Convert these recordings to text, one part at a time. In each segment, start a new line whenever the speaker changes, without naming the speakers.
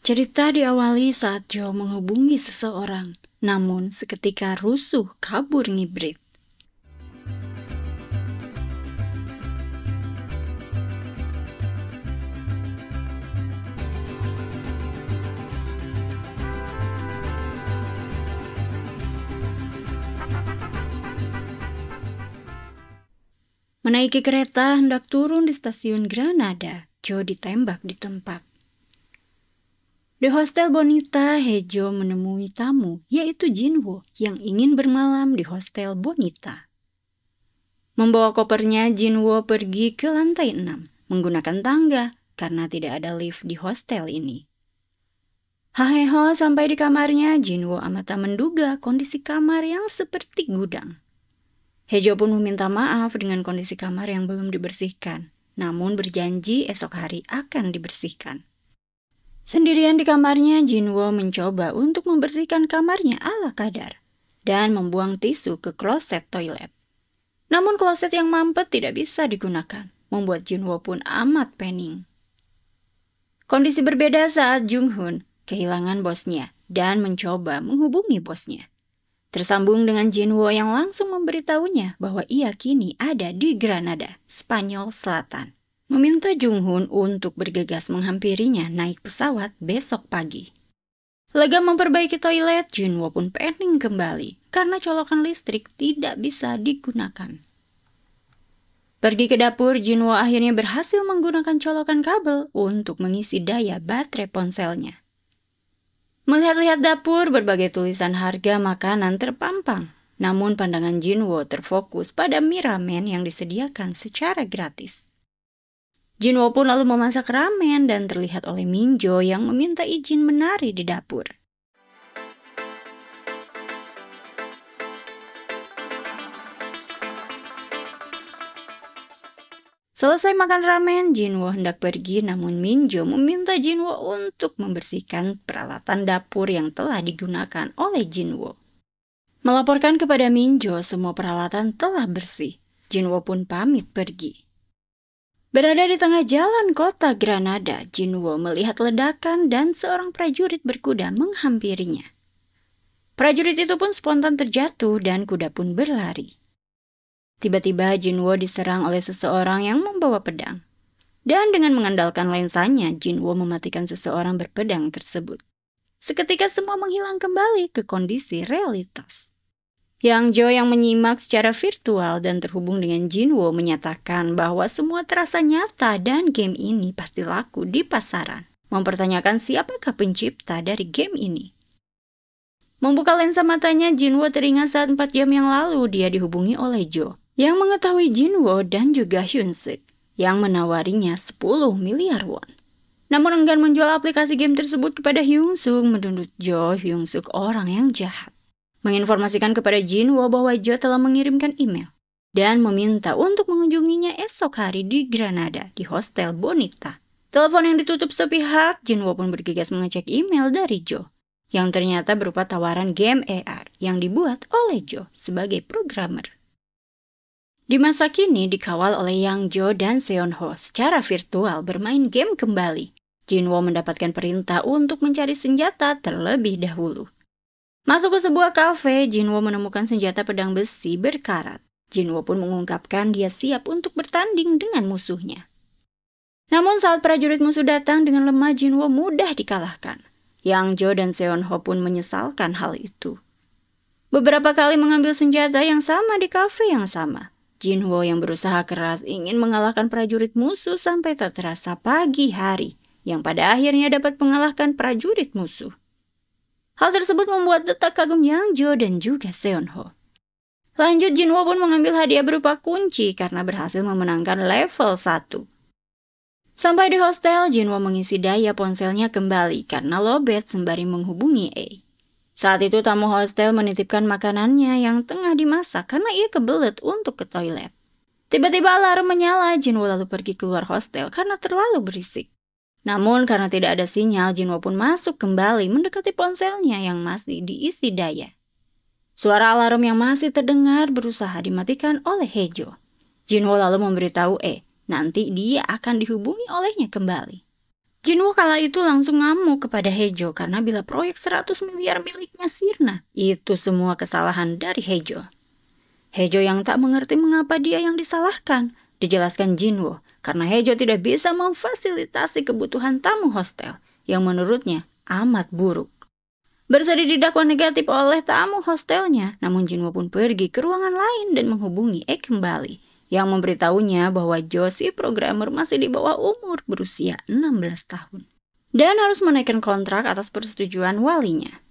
Cerita diawali saat Jo menghubungi seseorang, namun seketika rusuh kabur ngibrit. Menaiki kereta hendak turun di stasiun Granada, Jo ditembak di tempat. Di hostel Bonita, Hejo menemui tamu, yaitu Jinwoo, yang ingin bermalam di hostel Bonita. Membawa kopernya, Jinwoo pergi ke lantai 6, menggunakan tangga, karena tidak ada lift di hostel ini. Haheho sampai di kamarnya, Jinwoo amat tak menduga kondisi kamar yang seperti gudang. Hejo pun meminta maaf dengan kondisi kamar yang belum dibersihkan, namun berjanji esok hari akan dibersihkan. Sendirian di kamarnya, Jinwoo mencoba untuk membersihkan kamarnya ala kadar dan membuang tisu ke kloset toilet. Namun kloset yang mampet tidak bisa digunakan, membuat Jinwoo pun amat pening. Kondisi berbeda saat Jung-hoon kehilangan bosnya dan mencoba menghubungi bosnya. Tersambung dengan Jinwoo yang langsung memberitahunya bahwa ia kini ada di Granada, Spanyol Selatan. Meminta Jung-hoon untuk bergegas menghampirinya naik pesawat besok pagi. Lega memperbaiki toilet, Jinwoo pun pening kembali karena colokan listrik tidak bisa digunakan. Pergi ke dapur, Jinwoo akhirnya berhasil menggunakan colokan kabel untuk mengisi daya baterai ponselnya. Melihat-lihat dapur, berbagai tulisan harga makanan terpampang. Namun pandangan Jinwoo terfokus pada mie ramen yang disediakan secara gratis. Jinwoo pun lalu memasak ramen dan terlihat oleh Minjo yang meminta izin menari di dapur. Selesai makan ramen, Jinwoo hendak pergi, namun Minjo meminta Jinwoo untuk membersihkan peralatan dapur yang telah digunakan oleh Jinwoo. Melaporkan kepada Minjo semua peralatan telah bersih, Jinwoo pun pamit pergi. Berada di tengah jalan kota Granada, Jinwoo melihat ledakan dan seorang prajurit berkuda menghampirinya. Prajurit itu pun spontan terjatuh dan kuda pun berlari. Tiba-tiba Jinwoo diserang oleh seseorang yang membawa pedang. Dan dengan mengandalkan lensanya, Jinwoo mematikan seseorang berpedang tersebut. Seketika semua menghilang kembali ke kondisi realitas. Yang Jo yang menyimak secara virtual dan terhubung dengan Jinwoo menyatakan bahwa semua terasa nyata dan game ini pasti laku di pasaran. Mempertanyakan siapakah pencipta dari game ini. Membuka lensa matanya, Jinwoo teringat saat 4 jam yang lalu dia dihubungi oleh Jo yang mengetahui Jinwoo dan juga Hyunsuk yang menawarinya 10 miliar won. Namun enggan menjual aplikasi game tersebut kepada Hyunsuk. Menurut Jo, Hyunsuk orang yang jahat. Menginformasikan kepada Jinwoo bahwa Jo telah mengirimkan email dan meminta untuk mengunjunginya esok hari di Granada di hostel Bonita. Telepon yang ditutup sepihak, Jinwoo pun bergegas mengecek email dari Jo yang ternyata berupa tawaran game AR yang dibuat oleh Jo sebagai programmer. Di masa kini dikawal oleh Yang Jo dan Seon-ho secara virtual bermain game kembali. Jinwoo mendapatkan perintah untuk mencari senjata terlebih dahulu. Masuk ke sebuah kafe, Jinwoo menemukan senjata pedang besi berkarat. Jinwoo pun mengungkapkan dia siap untuk bertanding dengan musuhnya. Namun saat prajurit musuh datang dengan lemah, Jinwoo mudah dikalahkan. Yang Jo dan Seon-ho pun menyesalkan hal itu. Beberapa kali mengambil senjata yang sama di kafe yang sama. Jinwoo yang berusaha keras ingin mengalahkan prajurit musuh sampai tak terasa pagi hari, yang pada akhirnya dapat mengalahkan prajurit musuh. Hal tersebut membuat detak kagum Yang Jo dan juga Seon-ho. Lanjut, Jinwoo pun mengambil hadiah berupa kunci karena berhasil memenangkan level 1. Sampai di hostel, Jinwoo mengisi daya ponselnya kembali karena lowbat sembari menghubungi A. Saat itu tamu hostel menitipkan makanannya yang tengah dimasak karena ia kebelet untuk ke toilet. Tiba-tiba alarm menyala, Jinwoo lalu pergi keluar hostel karena terlalu berisik. Namun karena tidak ada sinyal, Jinwoo pun masuk kembali mendekati ponselnya yang masih diisi daya. Suara alarm yang masih terdengar berusaha dimatikan oleh Hejo. Jinwoo lalu memberitahu nanti dia akan dihubungi olehnya kembali. Jinwoo kala itu langsung ngamuk kepada Haejo karena bila proyek 100 miliar miliknya sirna, itu semua kesalahan dari Haejo. Haejo yang tak mengerti mengapa dia yang disalahkan, dijelaskan Jinwoo, karena Haejo tidak bisa memfasilitasi kebutuhan tamu hostel yang menurutnya amat buruk. Bersedih didakwa negatif oleh tamu hostelnya, namun Jinwoo pun pergi ke ruangan lain dan menghubungi kembali, yang memberitahunya bahwa Jo si programmer masih di bawah umur berusia 16 tahun. Dan harus menaikkan kontrak atas persetujuan walinya,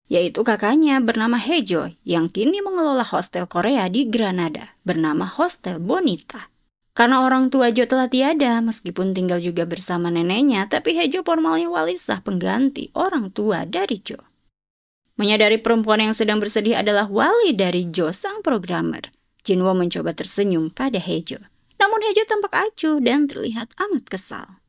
yaitu kakaknya bernama Haejo yang kini mengelola hostel Korea di Granada bernama Hostel Bonita. Karena orang tua Jo telah tiada, meskipun tinggal juga bersama neneknya, tapi Haejo formalnya wali sah pengganti orang tua dari Jo. Menyadari perempuan yang sedang bersedih adalah wali dari Jo sang programmer, Jinwoo mencoba tersenyum pada Haejo. Namun Haejo tampak acuh dan terlihat amat kesal.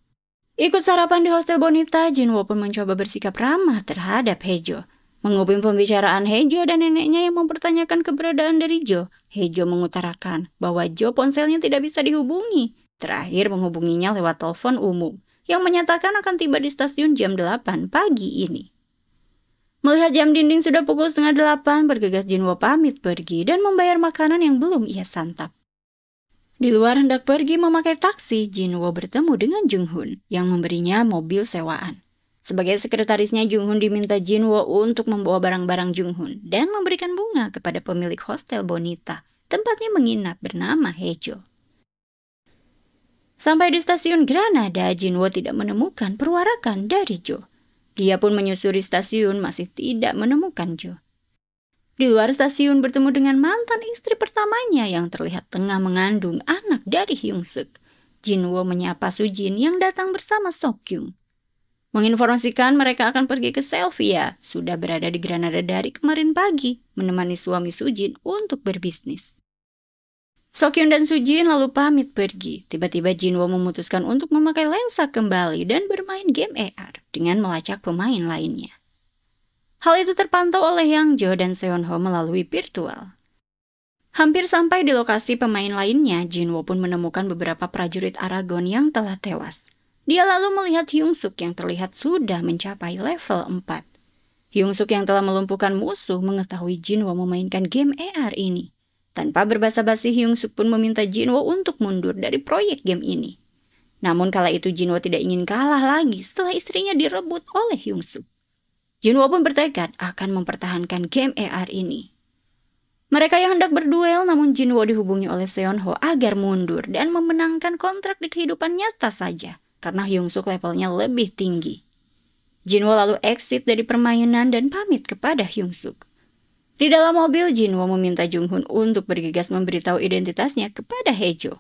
Ikut sarapan di Hostel Bonita, Jinwoo pun mencoba bersikap ramah terhadap Haejo. Menguping pembicaraan Haejo dan neneknya yang mempertanyakan keberadaan dari Jo, Haejo mengutarakan bahwa Jo ponselnya tidak bisa dihubungi. Terakhir menghubunginya lewat telepon umum, yang menyatakan akan tiba di stasiun jam 8 pagi ini. Melihat jam dinding sudah pukul 7:30, bergegas Jinwoo pamit pergi dan membayar makanan yang belum ia santap. Di luar hendak pergi memakai taksi, Jinwoo bertemu dengan Jung-hoon yang memberinya mobil sewaan. Sebagai sekretarisnya, Jung-hoon diminta Jinwoo untuk membawa barang-barang Jung-hoon dan memberikan bunga kepada pemilik Hostel Bonita, tempatnya menginap bernama Haejo. Sampai di stasiun Granada, Jinwoo tidak menemukan perwarakan dari Jo. Dia pun menyusuri stasiun, masih tidak menemukan Jo. Di luar stasiun bertemu dengan mantan istri pertamanya yang terlihat tengah mengandung anak dari Hyung-suk. Jinwoo menyapa Sujin yang datang bersama Sok-kyung. Menginformasikan mereka akan pergi ke Selvia, sudah berada di Granada dari kemarin pagi, menemani suami Sujin untuk berbisnis. Sok-kyung dan Sujin lalu pamit pergi. Tiba-tiba Jinwoo memutuskan untuk memakai lensa kembali dan bermain game AR dengan melacak pemain lainnya. Hal itu terpantau oleh Yang Jo dan Seon-ho melalui virtual. Hampir sampai di lokasi pemain lainnya, Jinwoo pun menemukan beberapa prajurit Aragon yang telah tewas. Dia lalu melihat Hyung-suk yang terlihat sudah mencapai level 4. Hyung-suk yang telah melumpuhkan musuh mengetahui Jinwoo memainkan game AR ini. Tanpa berbasa-basi, Hyung-suk pun meminta Jinwoo untuk mundur dari proyek game ini. Namun kala itu Jinwoo tidak ingin kalah lagi setelah istrinya direbut oleh Hyung-suk. Jinwoo pun bertekad akan mempertahankan game AR ini. Mereka yang hendak berduel, namun Jinwoo dihubungi oleh Seon-ho agar mundur dan memenangkan kontrak di kehidupan nyata saja, karena Hyung-suk levelnya lebih tinggi. Jinwoo lalu exit dari permainan dan pamit kepada Hyung-suk. Di dalam mobil, Jinwoo meminta Jung-hoon untuk bergegas memberitahu identitasnya kepada Haejo.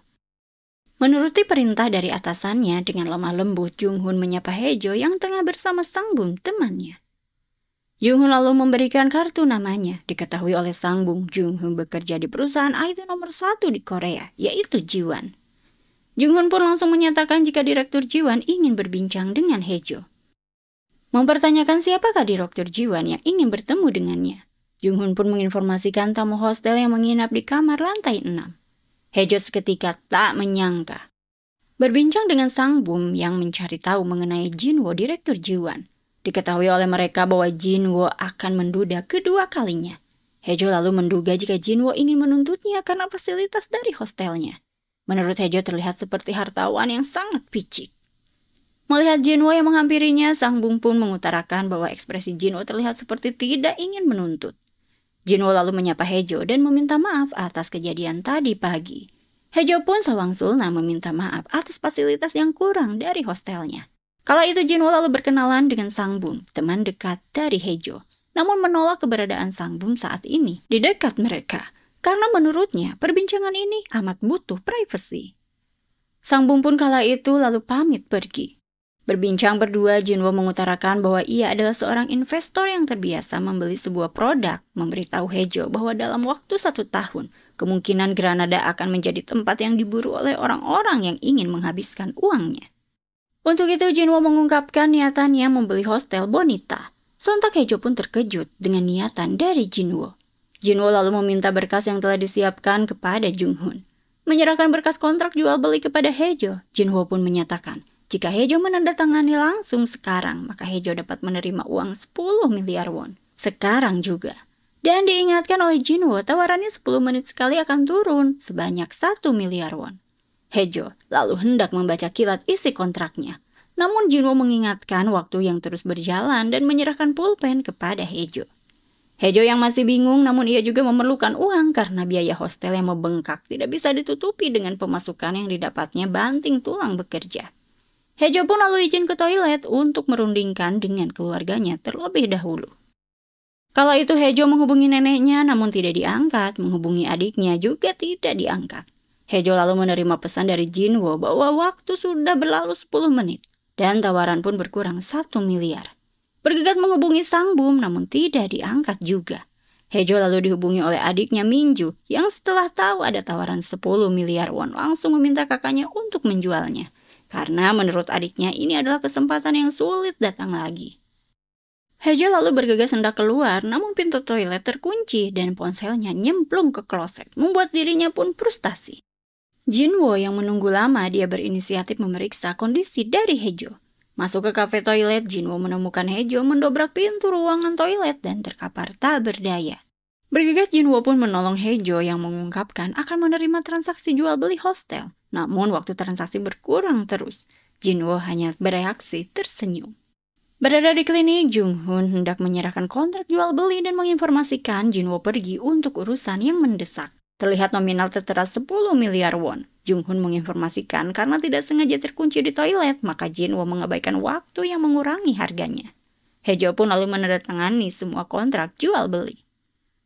Menuruti perintah dari atasannya, dengan lemah lembut Jung-hoon menyapa Haejo yang tengah bersama Sang-bum temannya. Jung-hoon lalu memberikan kartu namanya. Diketahui oleh Sang-bum, Jung-hoon bekerja di perusahaan IT nomor 1 di Korea, yaitu Jiwon. Jung-hoon pun langsung menyatakan jika Direktur Jiwon ingin berbincang dengan Haejo. Mempertanyakan siapakah Direktur Jiwon yang ingin bertemu dengannya. Jung-hoon pun menginformasikan tamu hostel yang menginap di kamar lantai 6. Haejo seketika tak menyangka. Berbincang dengan Sang-bum yang mencari tahu mengenai Jinwoo Direktur Jiwon. Diketahui oleh mereka bahwa Jinwoo akan menduda kedua kalinya. Haejo lalu menduga jika Jinwoo ingin menuntutnya karena fasilitas dari hostelnya. Menurut Haejo terlihat seperti hartawan yang sangat picik. Melihat Jinwoo yang menghampirinya, Sang-bum pun mengutarakan bahwa ekspresi Jinwoo terlihat seperti tidak ingin menuntut. Jinwoo lalu menyapa Haejo dan meminta maaf atas kejadian tadi pagi. Haejo pun sawang-sulna meminta maaf atas fasilitas yang kurang dari hostelnya. Kala itu Jinwoo lalu berkenalan dengan Sang-bum, teman dekat dari Haejo, namun menolak keberadaan Sang-bum saat ini di dekat mereka, karena menurutnya perbincangan ini amat butuh privasi. Sang-bum pun kala itu lalu pamit pergi. Berbincang berdua, Jinwoo mengutarakan bahwa ia adalah seorang investor yang terbiasa membeli sebuah produk, memberitahu Haejo bahwa dalam waktu 1 tahun, kemungkinan Granada akan menjadi tempat yang diburu oleh orang-orang yang ingin menghabiskan uangnya. Untuk itu, Jinwoo mengungkapkan niatannya membeli Hostel Bonita. Sontak Haejo pun terkejut dengan niatan dari Jinwoo. Jinwoo lalu meminta berkas yang telah disiapkan kepada Jung-hoon. Menyerahkan berkas kontrak jual beli kepada Haejo, Jinwoo pun menyatakan jika Hejo menandatangani langsung sekarang, maka Hejo dapat menerima uang 10 miliar won. Sekarang juga. Dan diingatkan oleh Jinwoo, tawarannya 10 menit sekali akan turun sebanyak 1 miliar won. Hejo lalu hendak membaca kilat isi kontraknya. Namun Jinwoo mengingatkan waktu yang terus berjalan dan menyerahkan pulpen kepada Hejo. Hejo yang masih bingung, namun ia juga memerlukan uang karena biaya hostel yang membengkak tidak bisa ditutupi dengan pemasukan yang didapatnya banting tulang bekerja. Hejo pun lalu izin ke toilet untuk merundingkan dengan keluarganya terlebih dahulu. Kala itu Hejo menghubungi neneknya namun tidak diangkat, menghubungi adiknya juga tidak diangkat. Hejo lalu menerima pesan dari Jinwoo bahwa waktu sudah berlalu 10 menit dan tawaran pun berkurang 1 miliar. Bergegas menghubungi Sang Bum namun tidak diangkat juga. Hejo lalu dihubungi oleh adiknya Minju yang setelah tahu ada tawaran 10 miliar won langsung meminta kakaknya untuk menjualnya. Karena menurut adiknya ini adalah kesempatan yang sulit datang lagi. Hejo lalu bergegas hendak keluar, namun pintu toilet terkunci dan ponselnya nyemplung ke kloset, membuat dirinya pun frustasi. Jinwoo yang menunggu lama, dia berinisiatif memeriksa kondisi dari Hejo. Masuk ke kafe toilet, Jinwoo menemukan Hejo mendobrak pintu ruangan toilet dan terkapar tak berdaya. Bergegas Jinwoo pun menolong Hejo yang mengungkapkan akan menerima transaksi jual beli hostel. Namun waktu transaksi berkurang terus. Jinwoo hanya bereaksi tersenyum. Berada di klinik, Jung Hoon hendak menyerahkan kontrak jual beli dan menginformasikan Jinwoo pergi untuk urusan yang mendesak. Terlihat nominal tertera 10 miliar won. Jung Hoon menginformasikan karena tidak sengaja terkunci di toilet, maka Jinwoo mengabaikan waktu yang mengurangi harganya. Hejo pun lalu menandatangani semua kontrak jual beli.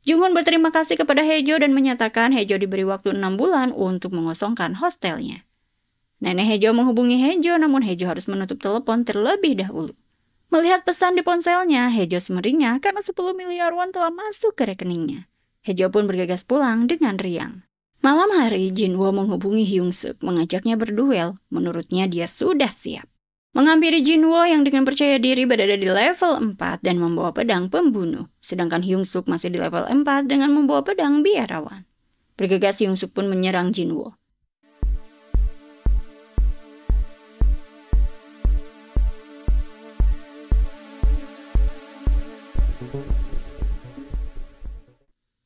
Jung Hoon berterima kasih kepada Hejo dan menyatakan Hejo diberi waktu 6 bulan untuk mengosongkan hostelnya. Nenek Hejo menghubungi Hejo, namun Hejo harus menutup telepon terlebih dahulu. Melihat pesan di ponselnya, Hejo semeringah karena 10 miliar won telah masuk ke rekeningnya. Hejo pun bergegas pulang dengan riang. Malam hari, Jinwoo menghubungi Hyung Suk, mengajaknya berduel. Menurutnya dia sudah siap. Menghampiri Jinwoo yang dengan percaya diri berada di level 4 dan membawa pedang pembunuh. Sedangkan Hyung Suk masih di level 4 dengan membawa pedang biarawan. Bergegas Hyung Suk pun menyerang Jinwoo.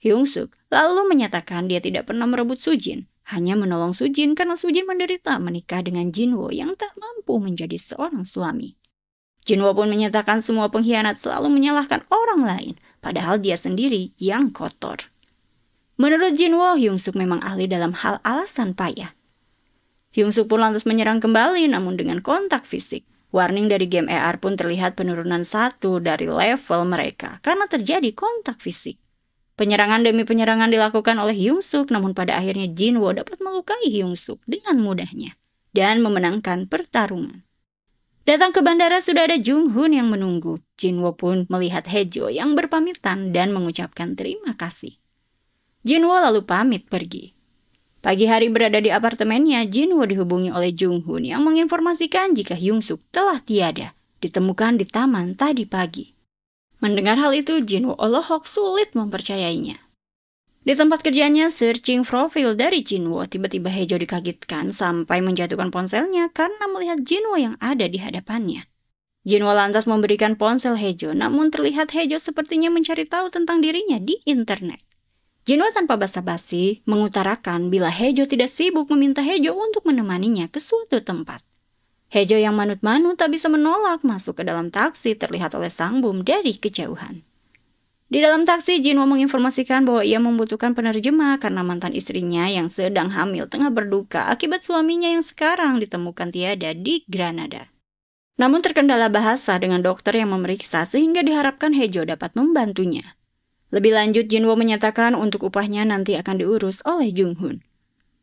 Hyung Suk lalu menyatakan dia tidak pernah merebut Sujin, hanya menolong Sujin karena Sujin menderita menikah dengan Jinwoo yang tak mampu menjadi seorang suami. Jinwoo pun menyatakan semua pengkhianat selalu menyalahkan orang lain, padahal dia sendiri yang kotor. Menurut Jinwoo, Hyung Suk memang ahli dalam hal alasan payah. Hyung Suk pun lantas menyerang kembali namun dengan kontak fisik. Warning dari game AR pun terlihat penurunan 1 dari level mereka karena terjadi kontak fisik. Penyerangan demi penyerangan dilakukan oleh Hyung Suk, namun pada akhirnya Jinwoo dapat melukai Hyung Suk dengan mudahnya dan memenangkan pertarungan. Datang ke bandara sudah ada Jung Hoon yang menunggu. Jinwoo pun melihat Hejo yang berpamitan dan mengucapkan terima kasih. Jinwoo lalu pamit pergi. Pagi hari berada di apartemennya, Jinwoo dihubungi oleh Jung Hoon yang menginformasikan jika Hyung Suk telah tiada, ditemukan di taman tadi pagi. Mendengar hal itu, Jinwoo Olohok sulit mempercayainya. Di tempat kerjanya, searching profil dari Jinwoo, tiba-tiba Hejo dikagetkan sampai menjatuhkan ponselnya karena melihat Jinwoo yang ada di hadapannya. Jinwoo lantas memberikan ponsel Hejo, namun terlihat Hejo sepertinya mencari tahu tentang dirinya di internet. Jinwoo tanpa basa-basi mengutarakan bila Hejo tidak sibuk meminta Hejo untuk menemaninya ke suatu tempat. Hejo yang manut-manut tak bisa menolak masuk ke dalam taksi terlihat oleh Sang Bum dari kejauhan. Di dalam taksi, Jinwoo menginformasikan bahwa ia membutuhkan penerjemah karena mantan istrinya yang sedang hamil tengah berduka akibat suaminya yang sekarang ditemukan tiada di Granada. Namun terkendala bahasa dengan dokter yang memeriksa sehingga diharapkan Hejo dapat membantunya. Lebih lanjut, Jinwoo menyatakan untuk upahnya nanti akan diurus oleh Jung Hoon.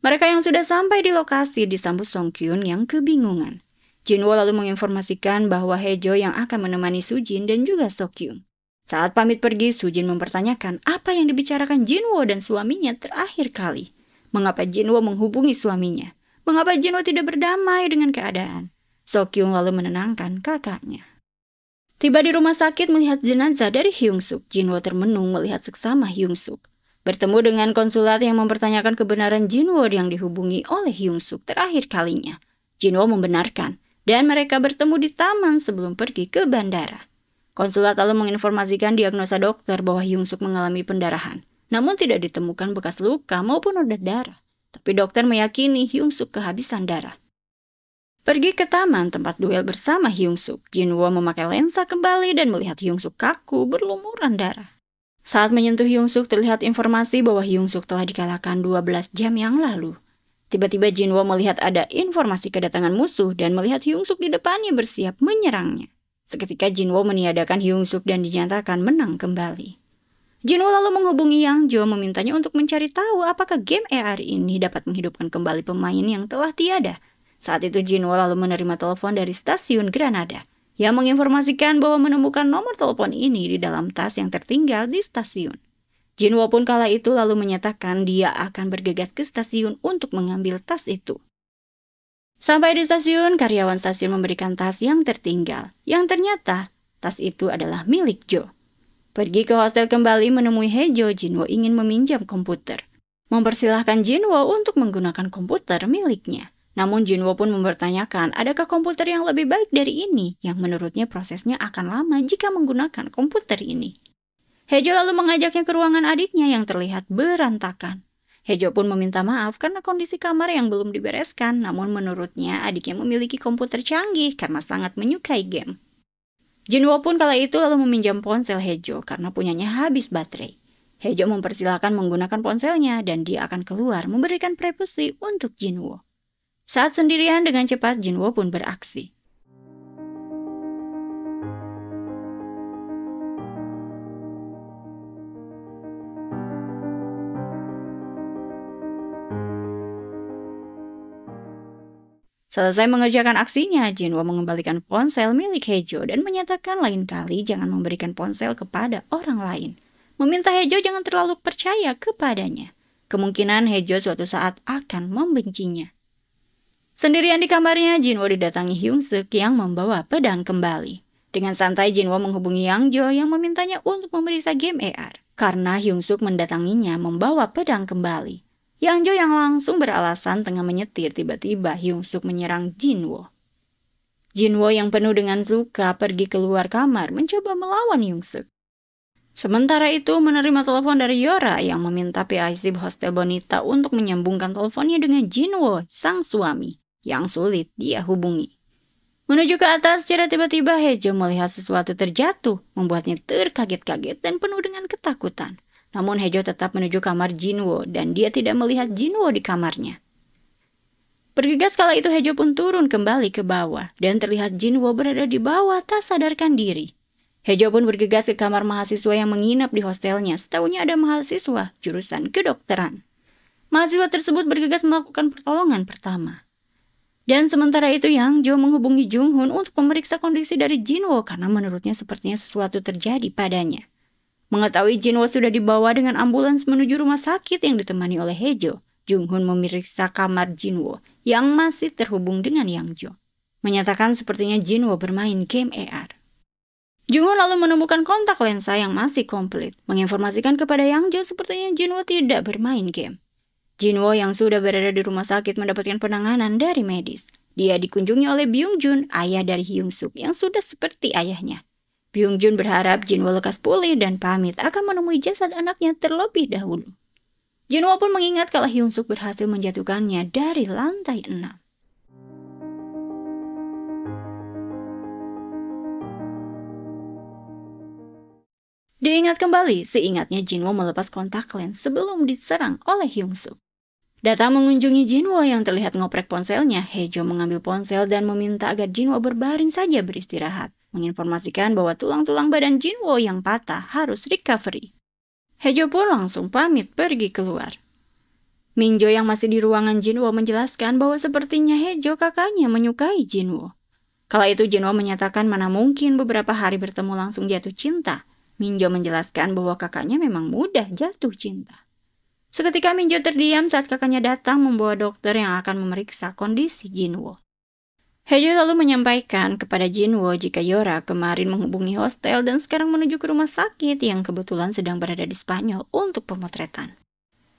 Mereka yang sudah sampai di lokasi disambut Song Kyun yang kebingungan. Jinwoo lalu menginformasikan bahwa Hejo yang akan menemani Sujin dan juga Sokyung. Saat pamit pergi, Sujin mempertanyakan apa yang dibicarakan Jinwoo dan suaminya terakhir kali. Mengapa Jinwoo menghubungi suaminya? Mengapa Jinwoo tidak berdamai dengan keadaan? Sokyung lalu menenangkan kakaknya. Tiba di rumah sakit melihat jenazah dari Hyung Suk, Jinwoo termenung melihat seksama Hyung Suk. Bertemu dengan konsulat yang mempertanyakan kebenaran Jinwoo yang dihubungi oleh Hyung Suk terakhir kalinya. Jinwoo membenarkan dan mereka bertemu di taman sebelum pergi ke bandara. Konsulat lalu menginformasikan diagnosa dokter bahwa Hyung Suk mengalami pendarahan, namun tidak ditemukan bekas luka maupun noda darah. Tapi dokter meyakini Hyung Suk kehabisan darah. Pergi ke taman tempat duel bersama Hyung Suk, Jinwo memakai lensa kembali dan melihat Hyung Suk kaku berlumuran darah. Saat menyentuh Hyung Suk terlihat informasi bahwa Hyung Suk telah dikalahkan 12 jam yang lalu. Tiba-tiba Jinwo melihat ada informasi kedatangan musuh dan melihat Hyung Suk di depannya bersiap menyerangnya. Seketika Jinwo meniadakan Hyung Suk dan dinyatakan menang kembali. Jinwo lalu menghubungi Yang Jo memintanya untuk mencari tahu apakah game AR ini dapat menghidupkan kembali pemain yang telah tiada. Saat itu Jinwo lalu menerima telepon dari stasiun Granada yang menginformasikan bahwa menemukan nomor telepon ini di dalam tas yang tertinggal di stasiun. Jinwo pun kala itu lalu menyatakan dia akan bergegas ke stasiun untuk mengambil tas itu. Sampai di stasiun, karyawan stasiun memberikan tas yang tertinggal, yang ternyata tas itu adalah milik Jo. Pergi ke hostel kembali menemui Hejo, Jinwo ingin meminjam komputer. Mempersilahkan Jinwo untuk menggunakan komputer miliknya. Namun Jinwo pun mempertanyakan adakah komputer yang lebih baik dari ini, yang menurutnya prosesnya akan lama jika menggunakan komputer ini. Hejo lalu mengajaknya ke ruangan adiknya yang terlihat berantakan. Hejo pun meminta maaf karena kondisi kamar yang belum dibereskan, namun menurutnya adiknya memiliki komputer canggih karena sangat menyukai game. Jinwo pun kala itu lalu meminjam ponsel Hejo karena punyanya habis baterai. Hejo mempersilahkan menggunakan ponselnya dan dia akan keluar memberikan privasi untuk Jinwo. Saat sendirian dengan cepat Jinwo pun beraksi. Selesai mengerjakan aksinya, Jinwo mengembalikan ponsel milik Hejo dan menyatakan lain kali jangan memberikan ponsel kepada orang lain. Meminta Hejo jangan terlalu percaya kepadanya. Kemungkinan Hejo suatu saat akan membencinya. Sendirian di kamarnya, Jinwo didatangi Hyung Suk yang membawa pedang kembali. Dengan santai Jinwo menghubungi Yang Jo yang memintanya untuk memeriksa game AR. Karena Hyung Suk mendatanginya membawa pedang kembali. Yang Jo yang langsung beralasan tengah menyetir, tiba-tiba Hyung Suk menyerang Jinwo. Jinwo yang penuh dengan luka pergi keluar kamar mencoba melawan Hyung Suk. Sementara itu menerima telepon dari Yora yang meminta PIC Hostel Bonita untuk menyambungkan teleponnya dengan Jinwo, sang suami, yang sulit dia hubungi. Menuju ke atas secara tiba-tiba Hejo melihat sesuatu terjatuh, membuatnya terkaget-kaget dan penuh dengan ketakutan. Namun Hejo tetap menuju kamar Jinwo dan dia tidak melihat Jinwo di kamarnya. Bergegas kala itu Hejo pun turun kembali ke bawah dan terlihat Jinwo berada di bawah tak sadarkan diri. Hejo pun bergegas ke kamar mahasiswa yang menginap di hostelnya. Setahunya ada mahasiswa jurusan kedokteran. Mahasiswa tersebut bergegas melakukan pertolongan pertama. Dan sementara itu Yang Jo menghubungi Jung Hoon untuk memeriksa kondisi dari Jinwo karena menurutnya sepertinya sesuatu terjadi padanya. Mengetahui Jinwo sudah dibawa dengan ambulans menuju rumah sakit yang ditemani oleh Hejo, Jung Hoon memeriksa kamar Jinwo yang masih terhubung dengan Yang Jo. Menyatakan sepertinya Jinwo bermain game AR. Jung Hoon lalu menemukan kontak lensa yang masih komplit, menginformasikan kepada Yang Jo sepertinya Jinwo tidak bermain game. Jinwo yang sudah berada di rumah sakit mendapatkan penanganan dari medis. Dia dikunjungi oleh Byung Jun, ayah dari Hyung Suk yang sudah seperti ayahnya. Byung Jun berharap Jinwo lekas pulih dan pamit akan menemui jasad anaknya terlebih dahulu. Jinwo pun mengingat kalau Hyung Suk berhasil menjatuhkannya dari lantai 6. Diingat kembali, seingatnya Jinwo melepas kontak lens sebelum diserang oleh Hyung Suk. Datang mengunjungi Jinwo yang terlihat ngoprek ponselnya, Hejo mengambil ponsel dan meminta agar Jinwo berbaring saja beristirahat, menginformasikan bahwa tulang-tulang badan Jinwo yang patah harus recovery. Hejo pun langsung pamit pergi keluar. Minjo yang masih di ruangan Jinwo menjelaskan bahwa sepertinya Hejo kakaknya menyukai Jinwo. Kala itu Jinwo menyatakan mana mungkin beberapa hari bertemu langsung jatuh cinta. Minjo menjelaskan bahwa kakaknya memang mudah jatuh cinta. Seketika Minjo terdiam saat kakaknya datang membawa dokter yang akan memeriksa kondisi Jinwo. Hejo lalu menyampaikan kepada Jinwo jika Yora kemarin menghubungi hostel dan sekarang menuju ke rumah sakit yang kebetulan sedang berada di Spanyol untuk pemotretan.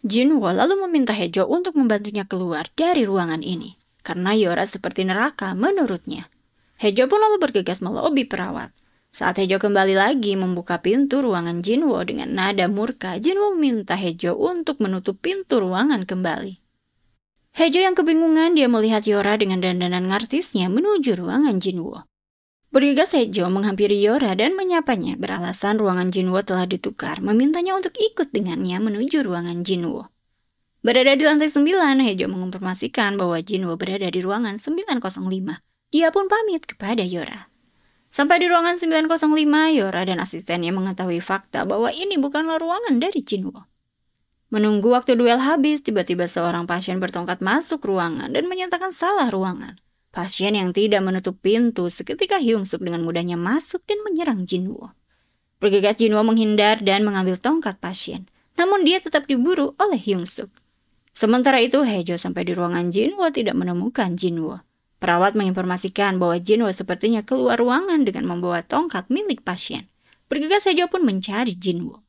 Jinwo lalu meminta Hejo untuk membantunya keluar dari ruangan ini, karena Yora seperti neraka menurutnya. Hejo pun lalu bergegas melobi perawat. Saat Hejo kembali lagi membuka pintu ruangan Jinwo dengan nada murka, Jinwo meminta Hejo untuk menutup pintu ruangan kembali. Hejo yang kebingungan, dia melihat Yora dengan dandanan artisnya menuju ruangan Jinwo. Bergegas Hejo menghampiri Yora dan menyapanya, beralasan ruangan Jinwo telah ditukar, memintanya untuk ikut dengannya menuju ruangan Jinwo. Berada di lantai 9, Hejo menginformasikan bahwa Jinwo berada di ruangan 905. Dia pun pamit kepada Yora. Sampai di ruangan 905, Yora dan asistennya mengetahui fakta bahwa ini bukanlah ruangan dari Jinwo. Menunggu waktu duel habis, tiba-tiba seorang pasien bertongkat masuk ruangan dan menyatakan salah ruangan. Pasien yang tidak menutup pintu, seketika Hyung-suk dengan mudahnya masuk dan menyerang Jinwo. Bergegas Jinwo menghindar dan mengambil tongkat pasien, namun dia tetap diburu oleh Hyung-suk. Sementara itu, Hejo sampai di ruangan Jinwo tidak menemukan Jinwo. Perawat menginformasikan bahwa Jinwo sepertinya keluar ruangan dengan membawa tongkat milik pasien. Bergegas Hejo pun mencari Jinwo.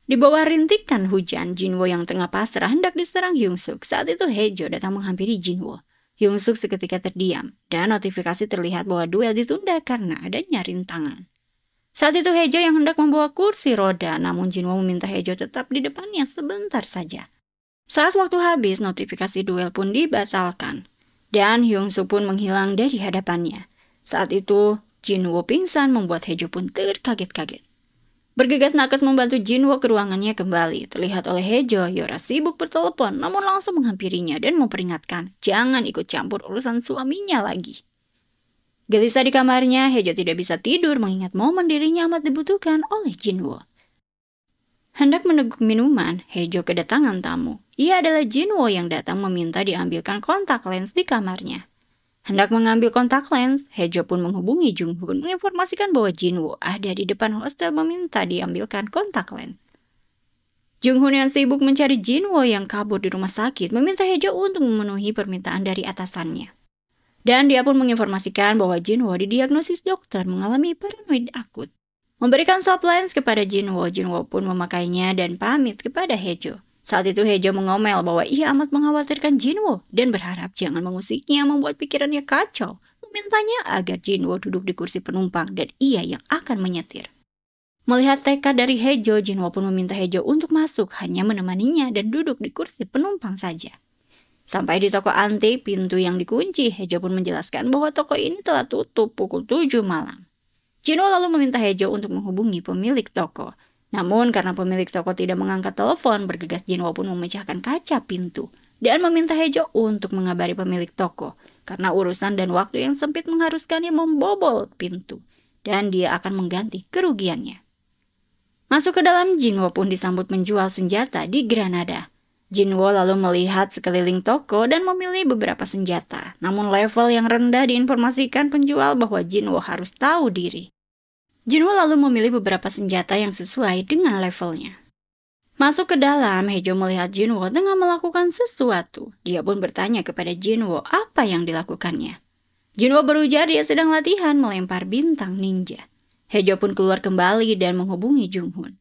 Di bawah rintikan hujan, Jinwo yang tengah pasrah hendak diserang Hyung-suk. Saat itu Hejo datang menghampiri Jinwo. Hyung-suk seketika terdiam, dan notifikasi terlihat bahwa duel ditunda karena adanya rintangan. Saat itu Hejo yang hendak membawa kursi roda, namun Jinwo meminta Hejo tetap di depannya sebentar saja. Saat waktu habis, notifikasi duel pun dibatalkan, dan Hyung-suk pun menghilang dari hadapannya. Saat itu, Jinwo pingsan membuat Hejo pun terkaget-kaget. Bergegas nakes membantu Jinwo ke ruangannya kembali. Terlihat oleh Hejo, Yora sibuk bertelepon, namun langsung menghampirinya dan memperingatkan, jangan ikut campur urusan suaminya lagi. Gelisah di kamarnya, Hejo tidak bisa tidur mengingat momen dirinya amat dibutuhkan oleh Jinwo. Hendak meneguk minuman, Hejo kedatangan tamu. Ia adalah Jinwo yang datang meminta diambilkan kontak lens di kamarnya. Hendak mengambil kontak lens, Hejo pun menghubungi Jung-hoon menginformasikan bahwa Jinwo ada di depan hostel meminta diambilkan kontak lens. Jung-hoon yang sibuk mencari Jinwo yang kabur di rumah sakit meminta Hejo untuk memenuhi permintaan dari atasannya. Dan dia pun menginformasikan bahwa Jinwo didiagnosis dokter mengalami paranoid akut. Memberikan swab lens kepada Jinwo, Jinwo pun memakainya dan pamit kepada Hejo. Saat itu Hejo mengomel bahwa ia amat mengkhawatirkan Jinwo dan berharap jangan mengusiknya membuat pikirannya kacau. Memintanya agar Jinwo duduk di kursi penumpang dan ia yang akan menyetir. Melihat tekad dari Hejo, Jinwo pun meminta Hejo untuk masuk, hanya menemaninya dan duduk di kursi penumpang saja. Sampai di toko antik, pintu yang dikunci, Hejo pun menjelaskan bahwa toko ini telah tutup pukul 7 malam. Jinwo lalu meminta Hejo untuk menghubungi pemilik toko. Namun karena pemilik toko tidak mengangkat telepon, bergegas Jinwo pun memecahkan kaca pintu dan meminta Hejo untuk mengabari pemilik toko karena urusan dan waktu yang sempit mengharuskannya membobol pintu dan dia akan mengganti kerugiannya. Masuk ke dalam, Jinwo pun disambut menjual senjata di Granada. Jinwo lalu melihat sekeliling toko dan memilih beberapa senjata. Namun level yang rendah diinformasikan penjual bahwa Jinwo harus tahu diri. Jinwo lalu memilih beberapa senjata yang sesuai dengan levelnya. Masuk ke dalam, Hejo melihat Jinwo tengah melakukan sesuatu. Dia pun bertanya kepada Jinwo apa yang dilakukannya. Jinwo berujar dia sedang latihan melempar bintang ninja. Hejo pun keluar kembali dan menghubungi Jung-hoon.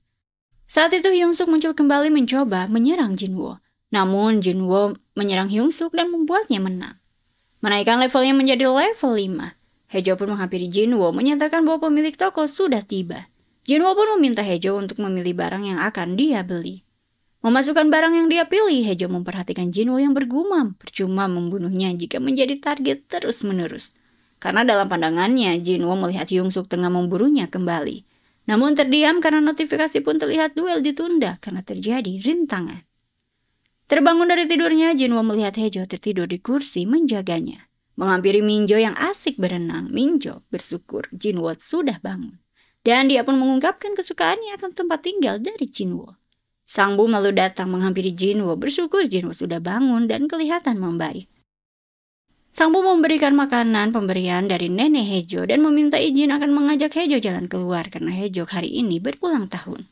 Saat itu Hyung-suk muncul kembali mencoba menyerang Jinwo. Namun Jinwo menyerang Hyung-suk dan membuatnya menang. Menaikkan levelnya menjadi level 5. Hejo pun menghampiri Jinwo menyatakan bahwa pemilik toko sudah tiba. Jinwo pun meminta Hejo untuk memilih barang yang akan dia beli. Memasukkan barang yang dia pilih, Hejo memperhatikan Jinwo yang bergumam, percuma membunuhnya jika menjadi target terus-menerus. Karena dalam pandangannya, Jinwo melihat Hyung-suk tengah memburunya kembali. Namun terdiam karena notifikasi pun terlihat duel ditunda karena terjadi rintangan. Terbangun dari tidurnya, Jinwo melihat Hejo tertidur di kursi menjaganya. Menghampiri Minjo yang asik berenang, Minjo bersyukur Jinwo sudah bangun. Dan dia pun mengungkapkan kesukaannya akan tempat tinggal dari Jinwo. Sang Bu lalu datang menghampiri Jinwo, bersyukur Jinwo sudah bangun dan kelihatan membaik. Sang Bu memberikan makanan pemberian dari nenek Hejo dan meminta izin akan mengajak Hejo jalan keluar karena Hejo hari ini berulang tahun.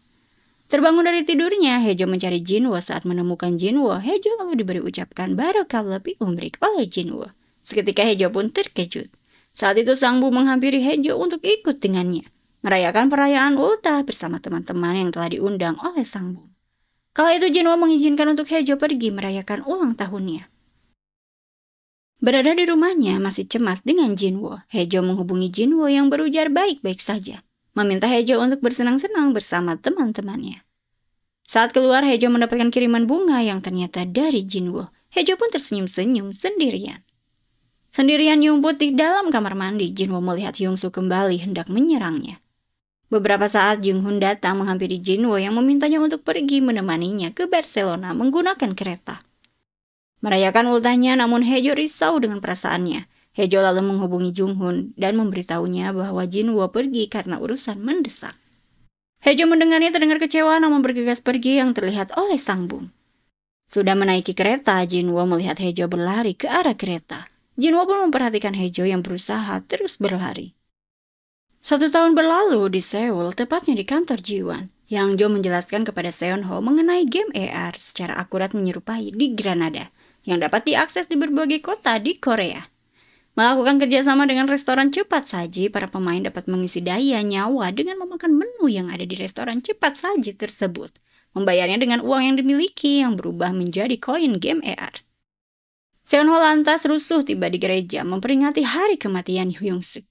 Terbangun dari tidurnya, Hejo mencari Jinwo. Saat menemukan Jinwo, Hejo lalu diberi ucapkan barakallah bi umrik oleh Jinwo. Seketika Hejo pun terkejut. Saat itu Sang Bu menghampiri Hejo untuk ikut dengannya, merayakan perayaan ultah bersama teman-teman yang telah diundang oleh Sang Bu. Kala itu Jinwo mengizinkan untuk Hejo pergi merayakan ulang tahunnya. Berada di rumahnya masih cemas dengan Jinwo, Haejo menghubungi Jinwo yang berujar baik-baik saja, meminta Haejo untuk bersenang-senang bersama teman-temannya. Saat keluar, Haejo mendapatkan kiriman bunga yang ternyata dari Jinwo. Haejo pun tersenyum-senyum sendirian. Sendirian nyumput di dalam kamar mandi, Jinwo melihat Hyungsuk kembali hendak menyerangnya. Beberapa saat Junghun datang menghampiri Jinwo yang memintanya untuk pergi menemaninya ke Barcelona menggunakan kereta. Merayakan ultahnya, namun Haejo risau dengan perasaannya. Haejo lalu menghubungi Junghun dan memberitahunya bahwa Jinwo pergi karena urusan mendesak. Haejo mendengarnya terdengar kecewa namun bergegas pergi yang terlihat oleh sang bung. Sudah menaiki kereta, Jinwo melihat Haejo berlari ke arah kereta. Jinwo pun memperhatikan Haejo yang berusaha terus berlari. 1 tahun berlalu di Seoul, tepatnya di kantor Jiwon. Yang Jo menjelaskan kepada Seonho mengenai game AR secara akurat menyerupai di Granada, yang dapat diakses di berbagai kota di Korea. Melakukan kerjasama dengan restoran cepat saji, para pemain dapat mengisi daya nyawa dengan memakan menu yang ada di restoran cepat saji tersebut. Membayarnya dengan uang yang dimiliki yang berubah menjadi koin game AR. Seonho lantas rusuh tiba di gereja memperingati hari kematian Hyungsuk.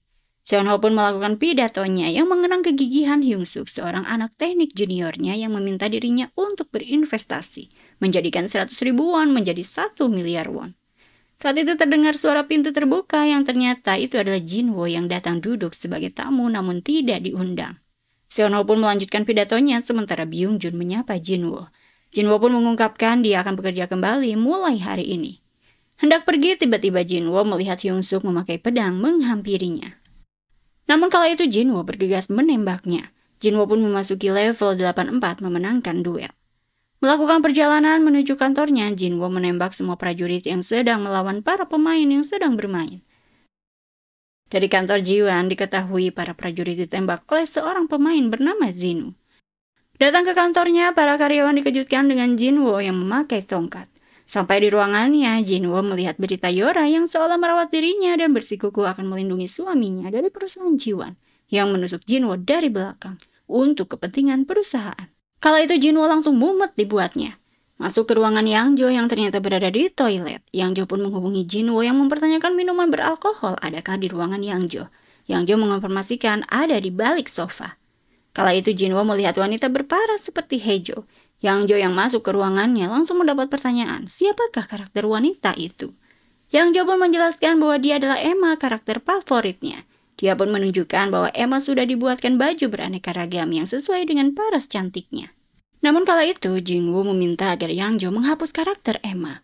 Seonho pun melakukan pidatonya yang mengenang kegigihan Hyungsuk, seorang anak teknik juniornya yang meminta dirinya untuk berinvestasi, menjadikan 100.000 won menjadi 1 miliar won. Saat itu terdengar suara pintu terbuka yang ternyata itu adalah Jinwo yang datang duduk sebagai tamu namun tidak diundang. Seonho pun melanjutkan pidatonya sementara Byung-jun menyapa Jinwo. Jinwo pun mengungkapkan dia akan bekerja kembali mulai hari ini. Hendak pergi, tiba-tiba Jinwo melihat Hyungsuk memakai pedang menghampirinya. Namun kala itu Jinwo bergegas menembaknya. Jinwo pun memasuki level 84 memenangkan duel. Melakukan perjalanan menuju kantornya, Jinwo menembak semua prajurit yang sedang melawan para pemain yang sedang bermain. Dari kantor Jiwon diketahui para prajurit ditembak oleh seorang pemain bernama Zinu. Datang ke kantornya, para karyawan dikejutkan dengan Jinwo yang memakai tongkat. Sampai di ruangannya, Jinwo melihat berita Yora yang seolah merawat dirinya dan bersikukuh akan melindungi suaminya dari perusahaan Jiwon yang menusuk Jinwo dari belakang untuk kepentingan perusahaan. Kala itu Jinwo langsung mumet dibuatnya. Masuk ke ruangan Yangjo yang ternyata berada di toilet. Yangjo pun menghubungi Jinwo yang mempertanyakan minuman beralkohol adakah di ruangan Yangjo. Yangjo mengonfirmasikan ada di balik sofa. Kala itu Jinwo melihat wanita berparas seperti Haejo. Yangjo yang masuk ke ruangannya langsung mendapat pertanyaan, siapakah karakter wanita itu? Yangjo pun menjelaskan bahwa dia adalah Emma, karakter favoritnya. Dia pun menunjukkan bahwa Emma sudah dibuatkan baju beraneka ragam yang sesuai dengan paras cantiknya. Namun kala itu, Jinwo meminta agar Yangjo menghapus karakter Emma.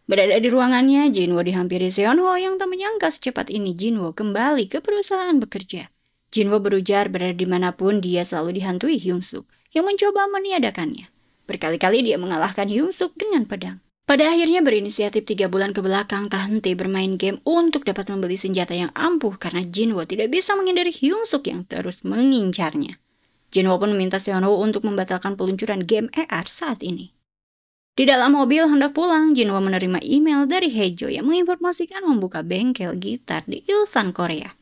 Berada di ruangannya, Jinwo dihampiri Seonho yang tak menyangka secepat ini Jinwo kembali ke perusahaan bekerja. Jinwo berujar berada dimanapun dia selalu dihantui Hyungsuk yang mencoba meniadakannya. Berkali-kali dia mengalahkan Hyungsuk dengan pedang. Pada akhirnya berinisiatif 3 bulan ke belakang tak henti bermain game untuk dapat membeli senjata yang ampuh karena Jinwo tidak bisa menghindari Hyungsuk yang terus mengincarnya. Jinwo pun meminta Seonho untuk membatalkan peluncuran game AR saat ini. Di dalam mobil hendak pulang, Jinwo menerima email dari Haejo yang menginformasikan membuka bengkel gitar di Ilsan, Korea.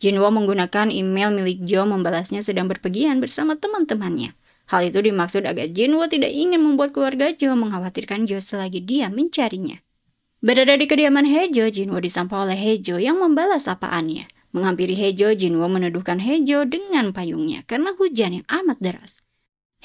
Jinwo menggunakan email milik Jo membalasnya sedang berpergian bersama teman-temannya. Hal itu dimaksud agar Jinwo tidak ingin membuat keluarga Jo mengkhawatirkan Jo selagi dia mencarinya. Berada di kediaman Haejo, Jinwo disapa oleh Haejo yang membalas sapaannya. Menghampiri Haejo, Jinwo menuduhkan Haejo dengan payungnya karena hujan yang amat deras.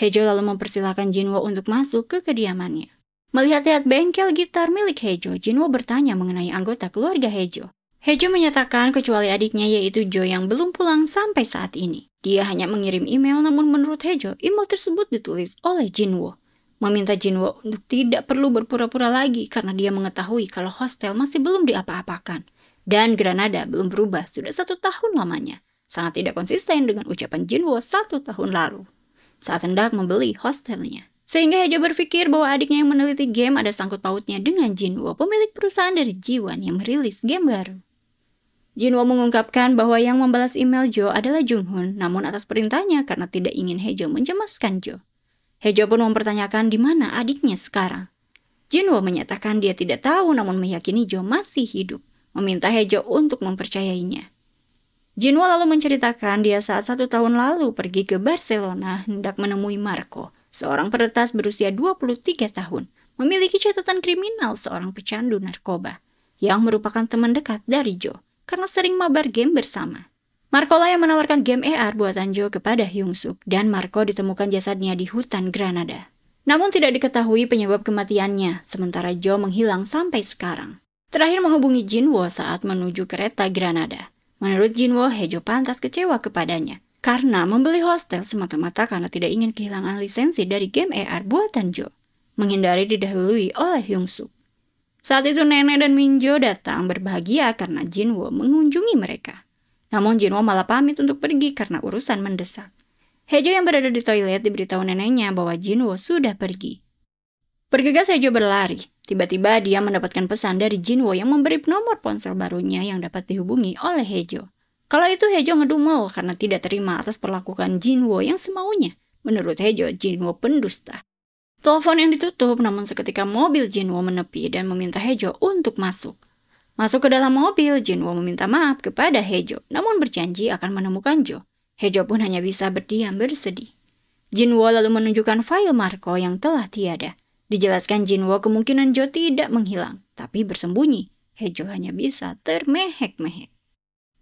Haejo lalu mempersilahkan Jinwo untuk masuk ke kediamannya. Melihat-lihat bengkel gitar milik Haejo, Jinwo bertanya mengenai anggota keluarga Haejo. Haejo menyatakan kecuali adiknya yaitu Jo yang belum pulang sampai saat ini. Dia hanya mengirim email namun menurut Haejo, email tersebut ditulis oleh Jinwo. Meminta Jinwo untuk tidak perlu berpura-pura lagi karena dia mengetahui kalau hostel masih belum diapa-apakan. Dan Granada belum berubah sudah 1 tahun lamanya. Sangat tidak konsisten dengan ucapan Jinwo 1 tahun lalu saat hendak membeli hostelnya. Sehingga Haejo berpikir bahwa adiknya yang meneliti game ada sangkut pautnya dengan Jinwo, pemilik perusahaan dari Jiwon yang merilis game baru. Jinwo mengungkapkan bahwa yang membalas email Jo adalah Junghun, namun atas perintahnya karena tidak ingin Haejo mencemaskan Jo. Haejo pun mempertanyakan di mana adiknya sekarang. Jinwo menyatakan dia tidak tahu namun meyakini Jo masih hidup, meminta Haejo untuk mempercayainya. Jinwo lalu menceritakan dia saat 1 tahun lalu pergi ke Barcelona hendak menemui Marco, seorang peretas berusia 23 tahun, memiliki catatan kriminal seorang pecandu narkoba. yang merupakan teman dekat dari Jo karena sering mabar game bersama. Marco lah yang menawarkan game AR buatan Jo kepada Hyung Suk dan Marco ditemukan jasadnya di hutan Granada. Namun tidak diketahui penyebab kematiannya, sementara Jo menghilang sampai sekarang. Terakhir menghubungi Jinwo saat menuju kereta Granada. Menurut Jinwo, Haejo pantas kecewa kepadanya karena membeli hostel semata-mata karena tidak ingin kehilangan lisensi dari game AR buatan Jo, menghindari didahului oleh Hyung Suk. Saat itu Nenek dan Minjo datang berbahagia karena Jinwo mengunjungi mereka. Namun Jinwo malah pamit untuk pergi karena urusan mendesak. Haejo yang berada di toilet diberitahu neneknya bahwa Jinwo sudah pergi. Bergegas Haejo berlari. Tiba-tiba dia mendapatkan pesan dari Jinwo yang memberi nomor ponsel barunya yang dapat dihubungi oleh Haejo. Kala itu Haejo ngedumel karena tidak terima atas perlakuan Jinwo yang semaunya. Menurut Haejo, Jinwo pendusta. Telepon yang ditutup, namun seketika mobil Jinwo menepi dan meminta Haejo untuk masuk. Masuk ke dalam mobil, Jinwo meminta maaf kepada Haejo, namun berjanji akan menemukan Jo. Haejo pun hanya bisa berdiam bersedih. Jinwo lalu menunjukkan file Marco yang telah tiada. Dijelaskan Jinwo kemungkinan Jo tidak menghilang, tapi bersembunyi. Haejo hanya bisa termehek-mehek.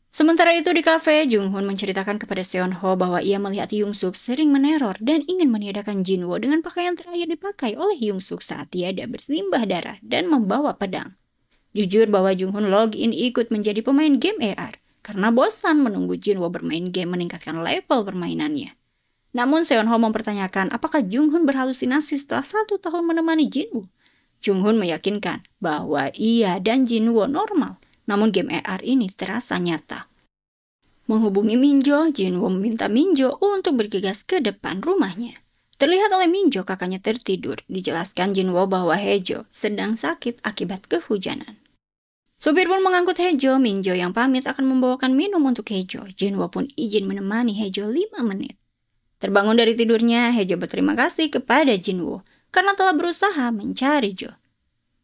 Sementara itu di kafe, Jung-hoon menceritakan kepada Seon-ho bahwa ia melihat Hyung Suk sering meneror dan ingin meniadakan Jinwo dengan pakaian terakhir dipakai oleh Hyung Suk saat tiada bersimbah darah dan membawa pedang. Jujur bahwa Jung-hoon login ikut menjadi pemain game AR karena bosan menunggu Jinwo bermain game meningkatkan level permainannya. Namun Seon-ho mempertanyakan apakah Jung-hoon berhalusinasi setelah 1 tahun menemani Jinwo. Jung-hoon meyakinkan bahwa ia dan Jinwo normal, namun game AR ini terasa nyata. Menghubungi Minjo, Jinwo meminta Minjo untuk bergegas ke depan rumahnya. Terlihat oleh Minjo kakaknya tertidur. Dijelaskan Jinwo bahwa Haejo sedang sakit akibat kehujanan. Supir pun mengangkut Haejo. Minjo yang pamit akan membawakan minum untuk Haejo. Jinwo pun izin menemani Haejo 5 menit. Terbangun dari tidurnya, Haejo berterima kasih kepada Jinwo karena telah berusaha mencari Jo.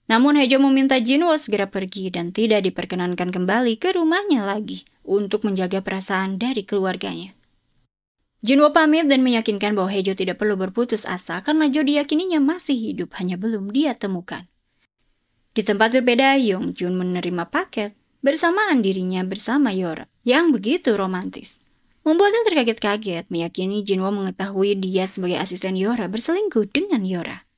Namun Haejo meminta Jinwo segera pergi dan tidak diperkenankan kembali ke rumahnya lagi untuk menjaga perasaan dari keluarganya. Jinwo pamit dan meyakinkan bahwa Haejo tidak perlu berputus asa karena Jo diyakininya masih hidup, hanya belum dia temukan. Di tempat berbeda, Yongjun menerima paket bersamaan dirinya bersama Yora yang begitu romantis. Membuatnya terkaget-kaget, meyakini Jinwo mengetahui dia sebagai asisten Yora berselingkuh dengan Yora.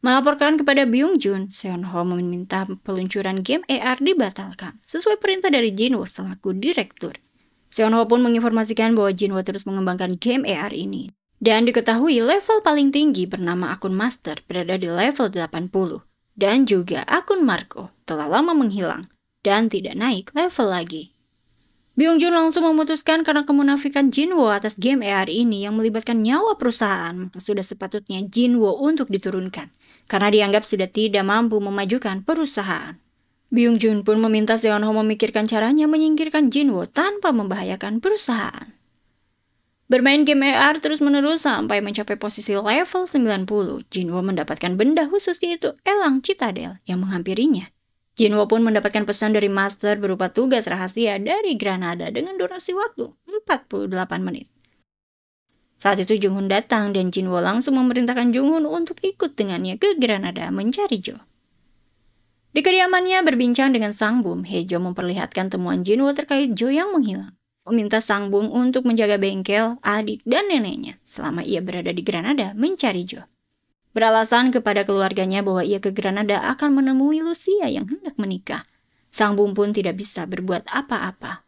Melaporkan kepada Byung-jun, Seon-ho meminta peluncuran game AR dibatalkan sesuai perintah dari Jinwo selaku direktur. Seon-ho pun menginformasikan bahwa Jinwo terus mengembangkan game AR ini. Dan diketahui level paling tinggi bernama akun master berada di level 80. Dan juga akun Marco telah lama menghilang dan tidak naik level lagi. Byung-jun langsung memutuskan karena kemunafikan Jinwo atas game AR ini yang melibatkan nyawa perusahaan, maka sudah sepatutnya Jinwo untuk diturunkan karena dianggap sudah tidak mampu memajukan perusahaan. Byung-jun pun meminta Seon-ho memikirkan caranya menyingkirkan Jinwo tanpa membahayakan perusahaan. Bermain game AR terus-menerus sampai mencapai posisi level 90, Jinwo mendapatkan benda khusus yaitu Elang Citadel yang menghampirinya. Jinwo pun mendapatkan pesan dari Master berupa tugas rahasia dari Granada dengan durasi waktu 48 menit. Saat itu Jung-hoon datang dan Jinwo langsung memerintahkan Jung-hoon untuk ikut dengannya ke Granada mencari Jo. Di kediamannya berbincang dengan Sang Bum, Haejo memperlihatkan temuan Jinwo terkait Jo yang menghilang. Meminta Sang Bum untuk menjaga bengkel, adik, dan neneknya selama ia berada di Granada mencari Jo. Beralasan kepada keluarganya bahwa ia ke Granada akan menemui Lucia yang hendak menikah. Sang Bum pun tidak bisa berbuat apa-apa.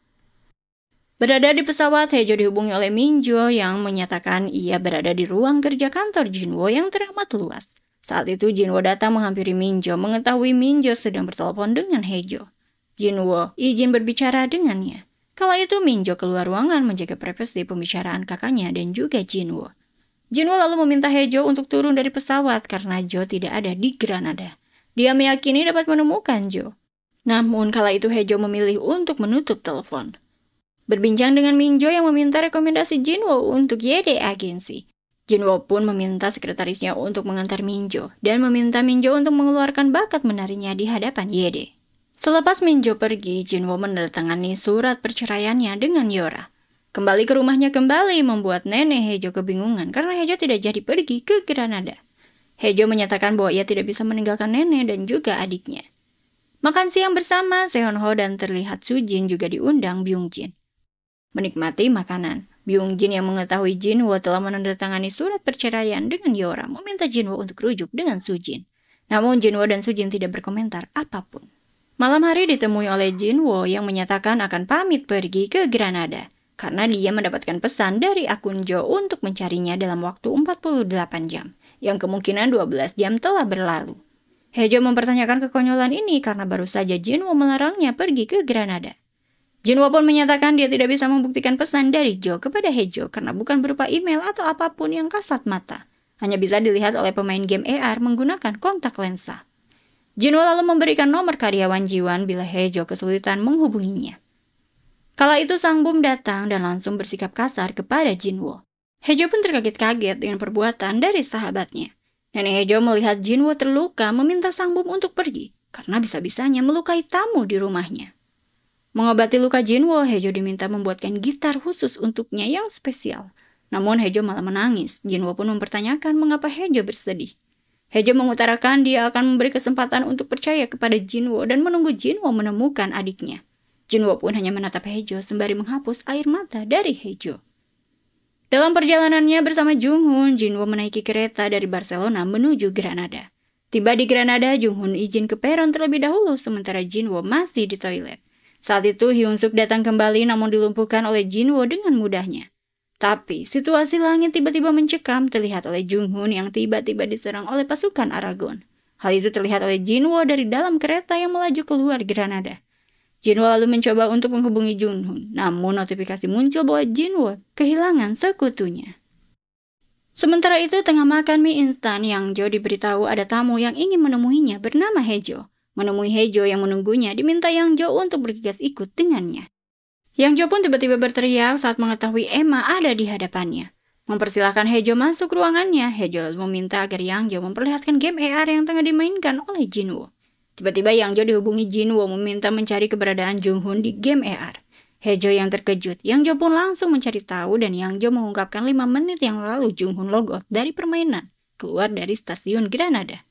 Berada di pesawat, Haejo dihubungi oleh Minjo yang menyatakan ia berada di ruang kerja kantor Jinwo yang teramat luas. Saat itu Jinwo datang menghampiri Minjo, mengetahui Minjo sedang bertelepon dengan Haejo. Jinwo izin berbicara dengannya. Kala itu Minjo keluar ruangan menjaga privasi pembicaraan kakaknya dan juga Jinwo. Jinwo lalu meminta Haejo untuk turun dari pesawat karena Jo tidak ada di Granada. Dia meyakini dapat menemukan Jo. Namun kala itu Haejo memilih untuk menutup telepon. Berbincang dengan Minjo yang meminta rekomendasi Jinwo untuk YD Agency. Jinwo pun meminta sekretarisnya untuk mengantar Minjo dan meminta Minjo untuk mengeluarkan bakat menarinya di hadapan YD. Selepas Minjo pergi, Jinwo menandatangani surat perceraiannya dengan Yora. Kembali ke rumahnya kembali membuat nenek Haejo kebingungan karena Haejo tidak jadi pergi ke Granada. Haejo menyatakan bahwa ia tidak bisa meninggalkan nenek dan juga adiknya. Makan siang bersama Seonho dan terlihat Sujin juga diundang Byungjin. Menikmati makanan, Byungjin yang mengetahui Jinwo telah menandatangani surat perceraian dengan Yora meminta Jinwo untuk rujuk dengan Sujin. Namun Jinwo dan Sujin tidak berkomentar apapun. Malam hari ditemui oleh Jinwo yang menyatakan akan pamit pergi ke Granada karena dia mendapatkan pesan dari akun Jo untuk mencarinya dalam waktu 48 jam, yang kemungkinan 12 jam telah berlalu. Haejo mempertanyakan kekonyolan ini karena baru saja Jinwo melarangnya pergi ke Granada. Jinwo pun menyatakan dia tidak bisa membuktikan pesan dari Jo kepada Haejo karena bukan berupa email atau apapun yang kasat mata. Hanya bisa dilihat oleh pemain game AR menggunakan kontak lensa. Jinwo lalu memberikan nomor karyawan Jiwan bila Haejo kesulitan menghubunginya. Kala itu Sang Bum datang dan langsung bersikap kasar kepada Jinwo. Haejo pun terkaget-kaget dengan perbuatan dari sahabatnya. Nenek Haejo melihat Jinwo terluka meminta Sang Bum untuk pergi karena bisa-bisanya melukai tamu di rumahnya. Mengobati luka Jinwo, Haejo diminta membuatkan gitar khusus untuknya yang spesial. Namun Haejo malah menangis. Jinwo pun mempertanyakan mengapa Haejo bersedih. Haejo mengutarakan dia akan memberi kesempatan untuk percaya kepada Jinwo dan menunggu Jinwo menemukan adiknya. Jinwo pun hanya menatap Haejo sembari menghapus air mata dari Haejo. Dalam perjalanannya bersama Junghoon, Jinwo menaiki kereta dari Barcelona menuju Granada. Tiba di Granada, Junghoon izin ke peron terlebih dahulu sementara Jinwo masih di toilet. Saat itu Hyunsuk datang kembali namun dilumpuhkan oleh Jinwo dengan mudahnya. Tapi situasi langit tiba-tiba mencekam terlihat oleh Junghoon yang tiba-tiba diserang oleh pasukan Aragon. Hal itu terlihat oleh Jinwo dari dalam kereta yang melaju keluar Granada. Jinwo lalu mencoba untuk menghubungi Junghoon, namun notifikasi muncul bahwa Jinwo kehilangan sekutunya. Sementara itu tengah makan mie instan, Yang Jo diberitahu ada tamu yang ingin menemuinya bernama Haejo. Menemui Haejo yang menunggunya diminta Yang Jo untuk bergegas ikut dengannya. Yang Jo pun tiba-tiba berteriak saat mengetahui Emma ada di hadapannya. Mempersilahkan Haejo masuk ruangannya, Haejo lalu meminta agar Yang Jo memperlihatkan game AR yang tengah dimainkan oleh Jinwo. Tiba-tiba Yang Jo dihubungi Jinwo meminta mencari keberadaan Junghoon di game AR. Haejo yang terkejut, Yang Jo pun langsung mencari tahu dan Yang Jo mengungkapkan 5 menit yang lalu Junghoon logout dari permainan, keluar dari stasiun Granada.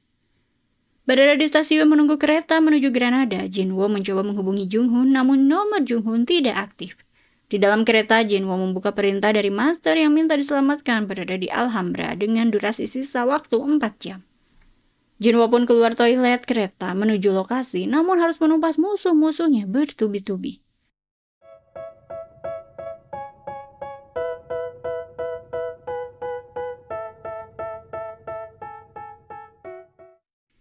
Berada di stasiun menunggu kereta menuju Granada, Jinwo mencoba menghubungi Junghoon namun nomor Junghoon tidak aktif. Di dalam kereta, Jinwo membuka perintah dari master yang minta diselamatkan berada di Alhambra dengan durasi sisa waktu 4 jam. Jinwo pun keluar toilet kereta menuju lokasi namun harus menumpas musuh-musuhnya bertubi-tubi.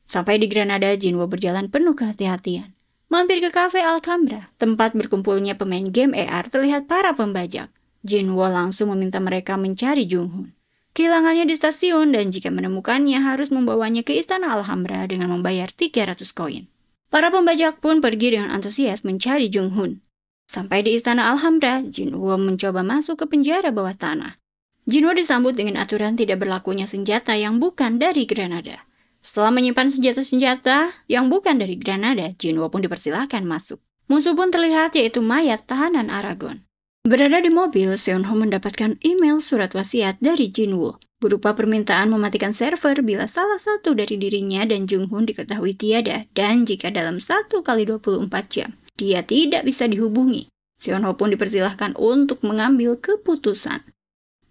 Sampai di Granada, Jinwo berjalan penuh kehati-hatian. Mampir ke kafe Alhambra, tempat berkumpulnya pemain game AR, terlihat para pembajak. Jinwo langsung meminta mereka mencari Junghoon. Kehilangannya di stasiun dan jika menemukannya harus membawanya ke istana Alhambra dengan membayar 300 koin. Para pembajak pun pergi dengan antusias mencari Junghoon. Sampai di istana Alhambra, Jinwo mencoba masuk ke penjara bawah tanah. Jinwo disambut dengan aturan tidak berlakunya senjata yang bukan dari Granada. Setelah menyimpan senjata-senjata yang bukan dari Granada, Jinwo pun dipersilahkan masuk. Musuh pun terlihat yaitu mayat tahanan Aragon. Berada di mobil, Seonho mendapatkan email surat wasiat dari Jinwo, berupa permintaan mematikan server bila salah satu dari dirinya dan Junghoon diketahui tiada dan jika dalam 1 kali 24 jam dia tidak bisa dihubungi. Seonho pun dipersilahkan untuk mengambil keputusan.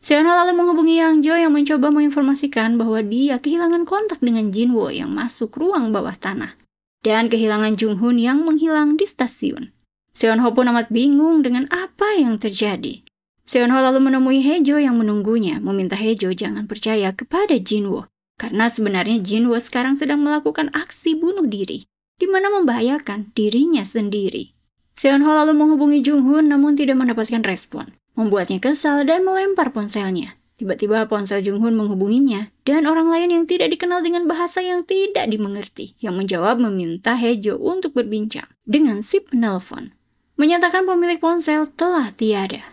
Seonho lalu menghubungi Yang Jo yang mencoba menginformasikan bahwa dia kehilangan kontak dengan Jinwo yang masuk ruang bawah tanah dan kehilangan Junghoon yang menghilang di stasiun. Seonho pun amat bingung dengan apa yang terjadi. Seonho lalu menemui Haejo yang menunggunya, meminta Haejo jangan percaya kepada Jinwo karena sebenarnya Jinwo sekarang sedang melakukan aksi bunuh diri di mana membahayakan dirinya sendiri. Seonho lalu menghubungi Junghoon namun tidak mendapatkan respon. Membuatnya kesal dan melempar ponselnya. Tiba-tiba ponsel Junghoon menghubunginya dan orang lain yang tidak dikenal dengan bahasa yang tidak dimengerti yang menjawab meminta Haejo untuk berbincang dengan si penelpon. Menyatakan pemilik ponsel telah tiada.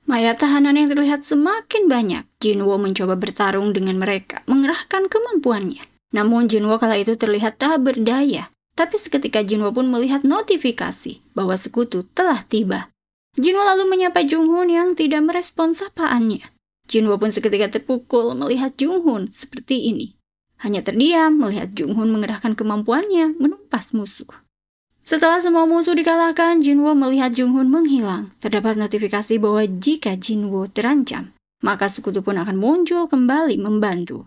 Mayat tahanan yang terlihat semakin banyak. Jinwo mencoba bertarung dengan mereka, mengerahkan kemampuannya. Namun Jinwo kala itu terlihat tak berdaya. Tapi seketika Jinwo pun melihat notifikasi bahwa sekutu telah tiba. Jinwo lalu menyapa Junghoon yang tidak merespons sapaannya. Jinwo pun seketika terpukul melihat Junghoon seperti ini. Hanya terdiam melihat Junghoon mengerahkan kemampuannya menumpas musuh. Setelah semua musuh dikalahkan, Jinwo melihat Junghun menghilang. Terdapat notifikasi bahwa jika Jinwo terancam, maka sekutu pun akan muncul kembali membantu.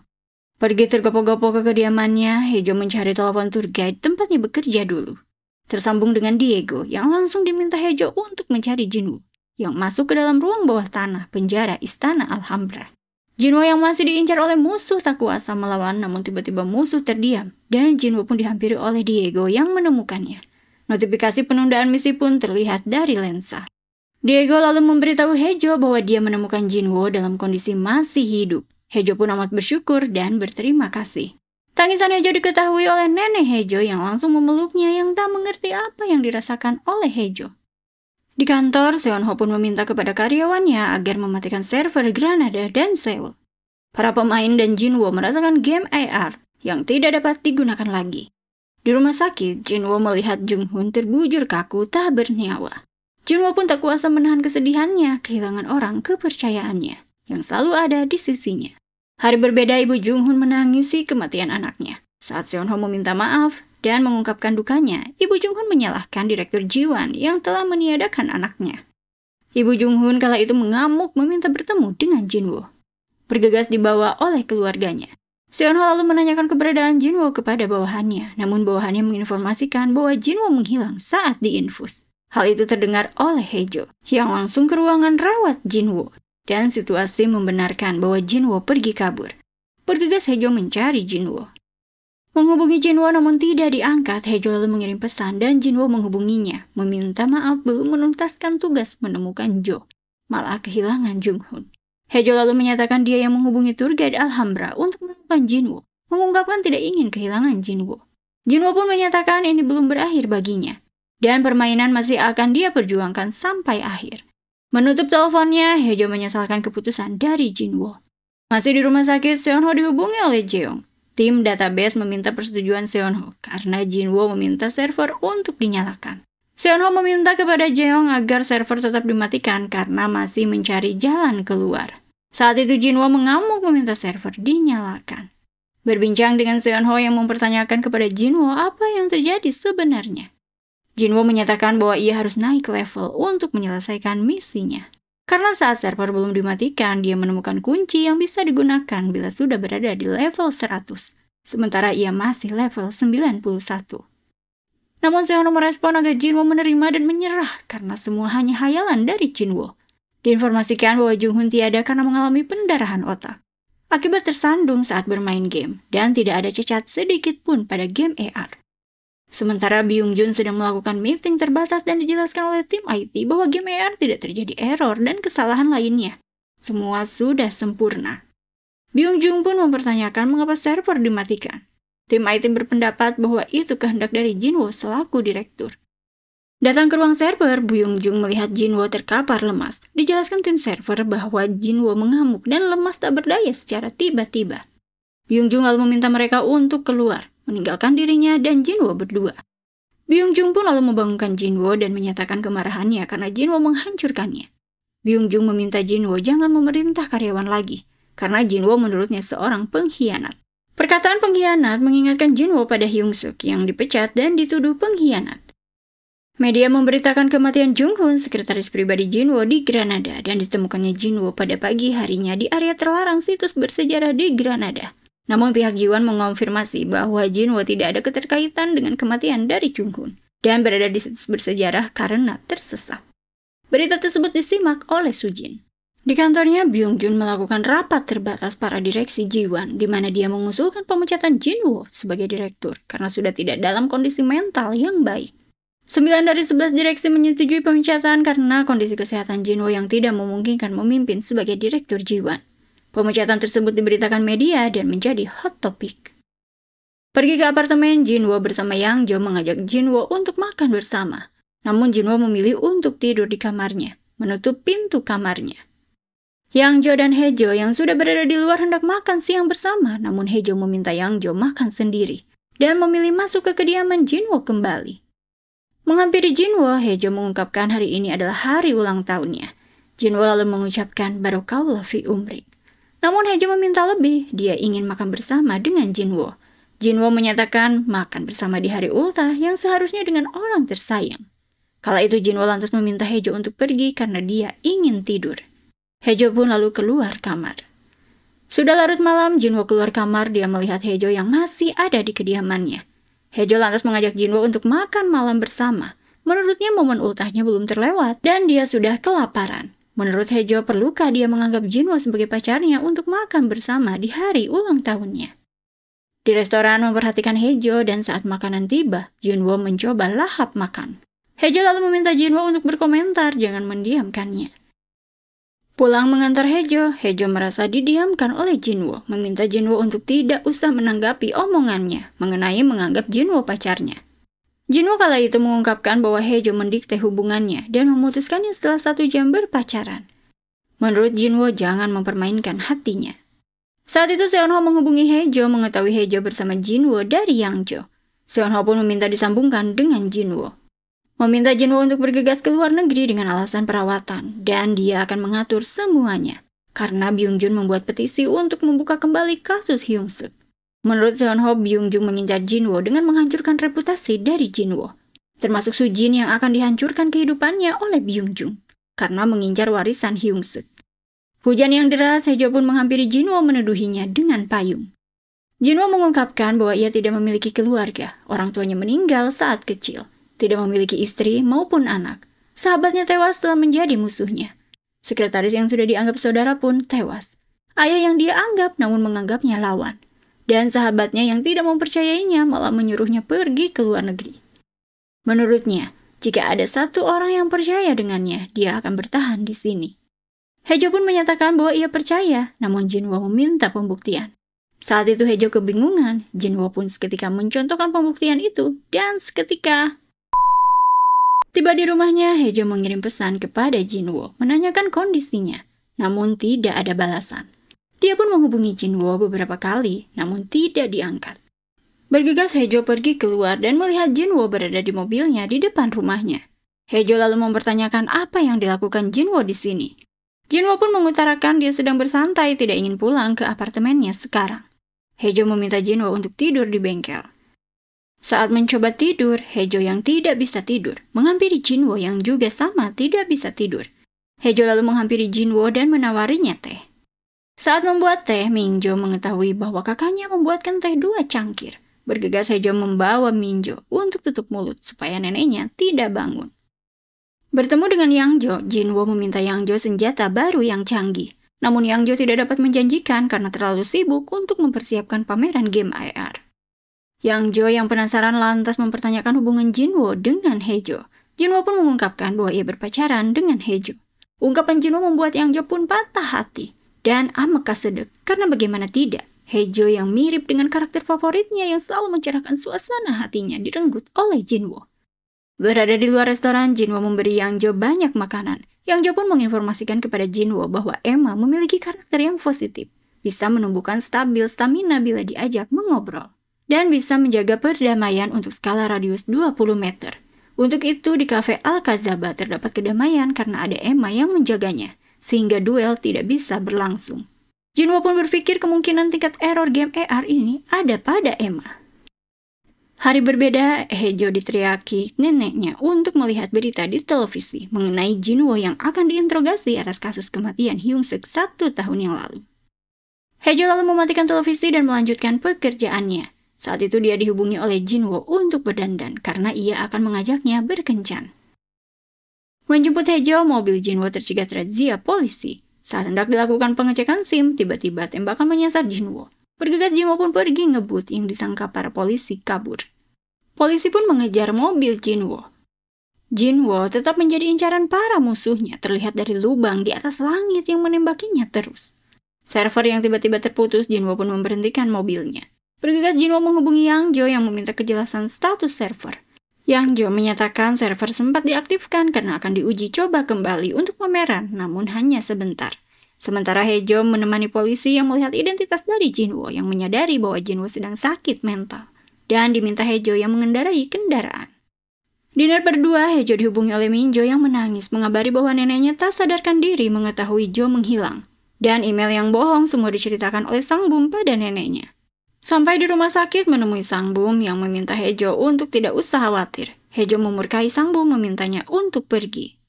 Pergi tergopoh-gopoh ke kediamannya, Hejo mencari telepon tour guide tempatnya bekerja dulu. Tersambung dengan Diego yang langsung diminta Hejo untuk mencari Jinwo yang masuk ke dalam ruang bawah tanah penjara Istana Alhambra. Jinwo yang masih diincar oleh musuh tak kuasa melawan, namun tiba-tiba musuh terdiam dan Jinwo pun dihampiri oleh Diego yang menemukannya. Notifikasi penundaan misi pun terlihat dari lensa. Diego lalu memberitahu Hejo bahwa dia menemukan Jinwo dalam kondisi masih hidup. Hejo pun amat bersyukur dan berterima kasih. Tangisan Hejo diketahui oleh nenek Hejo yang langsung memeluknya yang tak mengerti apa yang dirasakan oleh Hejo. Di kantor, Seonho pun meminta kepada karyawannya agar mematikan server Granada dan Seoul. Para pemain dan Jinwo merasakan game AR yang tidak dapat digunakan lagi. Di rumah sakit, Jinwo melihat Junghun terbujur kaku tak bernyawa. Jinwo pun tak kuasa menahan kesedihannya kehilangan orang kepercayaannya yang selalu ada di sisinya. Hari berbeda, ibu Junghun menangisi kematian anaknya. Saat Seonho meminta maaf dan mengungkapkan dukanya, ibu Junghun menyalahkan Direktur Jiwan yang telah meniadakan anaknya. Ibu Junghun kala itu mengamuk meminta bertemu dengan Jinwo. Bergegas dibawa oleh keluarganya. Seonho lalu menanyakan keberadaan Jinwo kepada bawahannya, namun bawahannya menginformasikan bahwa Jinwo menghilang saat diinfus. Hal itu terdengar oleh Hejo, yang langsung ke ruangan rawat Jinwo, dan situasi membenarkan bahwa Jinwo pergi kabur. Bergegas Hejo mencari Jinwo. Menghubungi Jinwo namun tidak diangkat, Hejo lalu mengirim pesan dan Jinwo menghubunginya, meminta maaf belum menuntaskan tugas menemukan Jo, malah kehilangan Junghun. Hejo lalu menyatakan dia yang menghubungi tour guide Alhambra untuk menemukan Jinwo, mengungkapkan tidak ingin kehilangan Jinwo. Jinwo pun menyatakan ini belum berakhir baginya, dan permainan masih akan dia perjuangkan sampai akhir. Menutup teleponnya, Hejo menyesalkan keputusan dari Jinwo. Masih di rumah sakit, Seonho dihubungi oleh Jeong. Tim database meminta persetujuan Seonho karena Jinwo meminta server untuk dinyalakan. Seonho meminta kepada Jeong agar server tetap dimatikan karena masih mencari jalan keluar. Saat itu Jinwo mengamuk meminta server dinyalakan. Berbincang dengan Seonho yang mempertanyakan kepada Jinwo apa yang terjadi sebenarnya. Jinwo menyatakan bahwa ia harus naik level untuk menyelesaikan misinya. Karena saat server belum dimatikan, dia menemukan kunci yang bisa digunakan bila sudah berada di level 100. Sementara ia masih level 91. Namun Seonho merespon agar Jinwo menerima dan menyerah karena semua hanya hayalan dari Jinwo. Diinformasikan bahwa Junghun tiada karena mengalami pendarahan otak akibat tersandung saat bermain game dan tidak ada cacat sedikit pun pada game AR. Sementara Byung-jun sedang melakukan meeting terbatas dan dijelaskan oleh tim IT bahwa game AR tidak terjadi error dan kesalahan lainnya. Semua sudah sempurna. Byung-jun pun mempertanyakan mengapa server dimatikan. Tim IT berpendapat bahwa itu kehendak dari Jinwo selaku direktur. Datang ke ruang server, Byung-jun melihat Jinwo terkapar lemas. Dijelaskan tim server bahwa Jinwo mengamuk dan lemas tak berdaya secara tiba-tiba. Byung-jun lalu meminta mereka untuk keluar, meninggalkan dirinya dan Jinwo berdua. Byung-jun pun lalu membangunkan Jinwo dan menyatakan kemarahannya karena Jinwo menghancurkannya. Byung-jun meminta Jinwo jangan memerintah karyawan lagi, karena Jinwo menurutnya seorang pengkhianat. Perkataan pengkhianat mengingatkan Jinwo pada Hyung-suk yang dipecat dan dituduh pengkhianat. Media memberitakan kematian Junghun, sekretaris pribadi Jinwo di Granada, dan ditemukannya Jinwo pada pagi harinya di area terlarang situs bersejarah di Granada. Namun pihak Jiwan mengonfirmasi bahwa Jinwo tidak ada keterkaitan dengan kematian dari Junghun dan berada di situs bersejarah karena tersesat. Berita tersebut disimak oleh Sujin. Di kantornya, Byung-jun melakukan rapat terbatas para direksi Jiwan, di mana dia mengusulkan pemecatan Jinwo sebagai direktur karena sudah tidak dalam kondisi mental yang baik. 9 dari 11 direksi menyetujui pemecatan karena kondisi kesehatan Jinwo yang tidak memungkinkan memimpin sebagai direktur Jiwan. Pemecatan tersebut diberitakan media dan menjadi hot topic. Pergi ke apartemen, Jinwo bersama Yang Jo mengajak Jinwo untuk makan bersama. Namun Jinwo memilih untuk tidur di kamarnya, menutup pintu kamarnya. Yang Jo dan Hejo yang sudah berada di luar hendak makan siang bersama, namun Hejo meminta Yang Jo makan sendiri dan memilih masuk ke kediaman Jinwo kembali. Menghampiri Jinwo, Hejo mengungkapkan hari ini adalah hari ulang tahunnya. Jinwo lalu mengucapkan Barokallah fi umrik. Namun Hejo meminta lebih, dia ingin makan bersama dengan Jinwo. Jinwo menyatakan makan bersama di hari ultah yang seharusnya dengan orang tersayang. Kala itu Jinwo lantas meminta Haejo untuk pergi karena dia ingin tidur. Haejo pun lalu keluar kamar. Sudah larut malam, Jinwo keluar kamar, dia melihat Haejo yang masih ada di kediamannya. Haejo lantas mengajak Jinwo untuk makan malam bersama. Menurutnya momen ultahnya belum terlewat dan dia sudah kelaparan. Menurut Haejo, perlukah dia menganggap Jinwo sebagai pacarnya untuk makan bersama di hari ulang tahunnya? Di restoran memperhatikan Haejo dan saat makanan tiba, Jinwo mencoba lahap makan. Haejo lalu meminta Jinwo untuk berkomentar, jangan mendiamkannya. Pulang mengantar Haejo, Haejo merasa didiamkan oleh Jinwo, meminta Jinwo untuk tidak usah menanggapi omongannya mengenai menganggap Jinwo pacarnya. Jinwo kala itu mengungkapkan bahwa Haejo mendikte hubungannya dan memutuskannya setelah 1 jam berpacaran. Menurut Jinwo, jangan mempermainkan hatinya. Saat itu Seonho menghubungi Haejo mengetahui Haejo bersama Jinwo dari Yangjo. Seonho pun meminta disambungkan dengan Jinwo. Meminta Jinwo untuk bergegas ke luar negeri dengan alasan perawatan, dan dia akan mengatur semuanya. Karena Byung-jun membuat petisi untuk membuka kembali kasus Hyung-suk. Menurut Seonho, Byung-jun mengincar Jinwo dengan menghancurkan reputasi dari Jinwo. Termasuk Sujin yang akan dihancurkan kehidupannya oleh Byung-jun, karena mengincar warisan Hyung-suk. Hujan yang deras, Haejo pun menghampiri Jinwo meneduhinya dengan payung. Jinwo mengungkapkan bahwa ia tidak memiliki keluarga, orang tuanya meninggal saat kecil. Tidak memiliki istri maupun anak. Sahabatnya tewas setelah menjadi musuhnya. Sekretaris yang sudah dianggap saudara pun tewas. Ayah yang dia anggap namun menganggapnya lawan. Dan sahabatnya yang tidak mempercayainya malah menyuruhnya pergi ke luar negeri. Menurutnya, jika ada satu orang yang percaya dengannya, dia akan bertahan di sini. Haejo pun menyatakan bahwa ia percaya, namun Jinwo meminta pembuktian. Saat itu Haejo kebingungan, Jinwo pun seketika mencontohkan pembuktian itu, dan seketika tiba di rumahnya, Haejo mengirim pesan kepada Jinwo, menanyakan kondisinya, namun tidak ada balasan. Dia pun menghubungi Jinwo beberapa kali, namun tidak diangkat. Bergegas Haejo pergi keluar dan melihat Jinwo berada di mobilnya di depan rumahnya. Haejo lalu mempertanyakan apa yang dilakukan Jinwo di sini. Jinwo pun mengutarakan dia sedang bersantai, tidak ingin pulang ke apartemennya sekarang. Haejo meminta Jinwo untuk tidur di bengkel. Saat mencoba tidur, Haejo yang tidak bisa tidur menghampiri Jinwo yang juga sama tidak bisa tidur. Haejo lalu menghampiri Jinwo dan menawarinya teh. Saat membuat teh, Minjo mengetahui bahwa kakaknya membuatkan teh 2 cangkir. Bergegas Haejo membawa Minjo untuk tutup mulut supaya neneknya tidak bangun. Bertemu dengan Yangjo, Jinwo meminta Yangjo senjata baru yang canggih. Namun Yangjo tidak dapat menjanjikan karena terlalu sibuk untuk mempersiapkan pameran game AR. Yangjo yang penasaran lantas mempertanyakan hubungan Jinwo dengan Haejo. Jinwo pun mengungkapkan bahwa ia berpacaran dengan Haejo. Ungkapan Jinwo membuat Yangjo pun patah hati dan ameka sedek karena bagaimana tidak, Haejo yang mirip dengan karakter favoritnya yang selalu mencerahkan suasana hatinya direnggut oleh Jinwo. Berada di luar restoran, Jinwo memberi Yangjo banyak makanan. Yangjo pun menginformasikan kepada Jinwo bahwa Emma memiliki karakter yang positif, bisa menumbuhkan stabil stamina bila diajak mengobrol, dan bisa menjaga perdamaian untuk skala radius 20 meter. Untuk itu, di kafe Al-Kazaba terdapat kedamaian karena ada Emma yang menjaganya, sehingga duel tidak bisa berlangsung. Jinwo pun berpikir kemungkinan tingkat error game AR ini ada pada Emma. Hari berbeda, Haejo diteriaki neneknya untuk melihat berita di televisi mengenai Jinwo yang akan diinterogasi atas kasus kematian Hyung-suk 1 tahun yang lalu. Haejo lalu mematikan televisi dan melanjutkan pekerjaannya. Saat itu dia dihubungi oleh Jinwo untuk berdandan karena ia akan mengajaknya berkencan. Menjemput Haejo, mobil Jinwo tercegat razia polisi. Saat hendak dilakukan pengecekan SIM, tiba-tiba tembakan menyasar Jinwo. Bergegas Jinwo pun pergi ngebut yang disangka para polisi kabur. Polisi pun mengejar mobil Jinwo. Jinwo tetap menjadi incaran para musuhnya, terlihat dari lubang di atas langit yang menembakinya terus. Server yang tiba-tiba terputus, Jinwo pun memberhentikan mobilnya. Bergegas Jinwo menghubungi Yangjo yang meminta kejelasan status server. Yangjo menyatakan server sempat diaktifkan karena akan diuji coba kembali untuk pameran, namun hanya sebentar. Sementara Haejo menemani polisi yang melihat identitas dari Jinwo yang menyadari bahwa Jinwo sedang sakit mental, dan diminta Haejo yang mengendarai kendaraan. Dinner berdua, Haejo dihubungi oleh Minjo yang menangis mengabari bahwa neneknya tak sadarkan diri mengetahui Jo menghilang, dan email yang bohong semua diceritakan oleh Sang Bum pada neneknya. Sampai di rumah sakit menemui Sang Bum yang meminta Hejo untuk tidak usah khawatir. Hejo memurkai Sang Bum memintanya untuk pergi.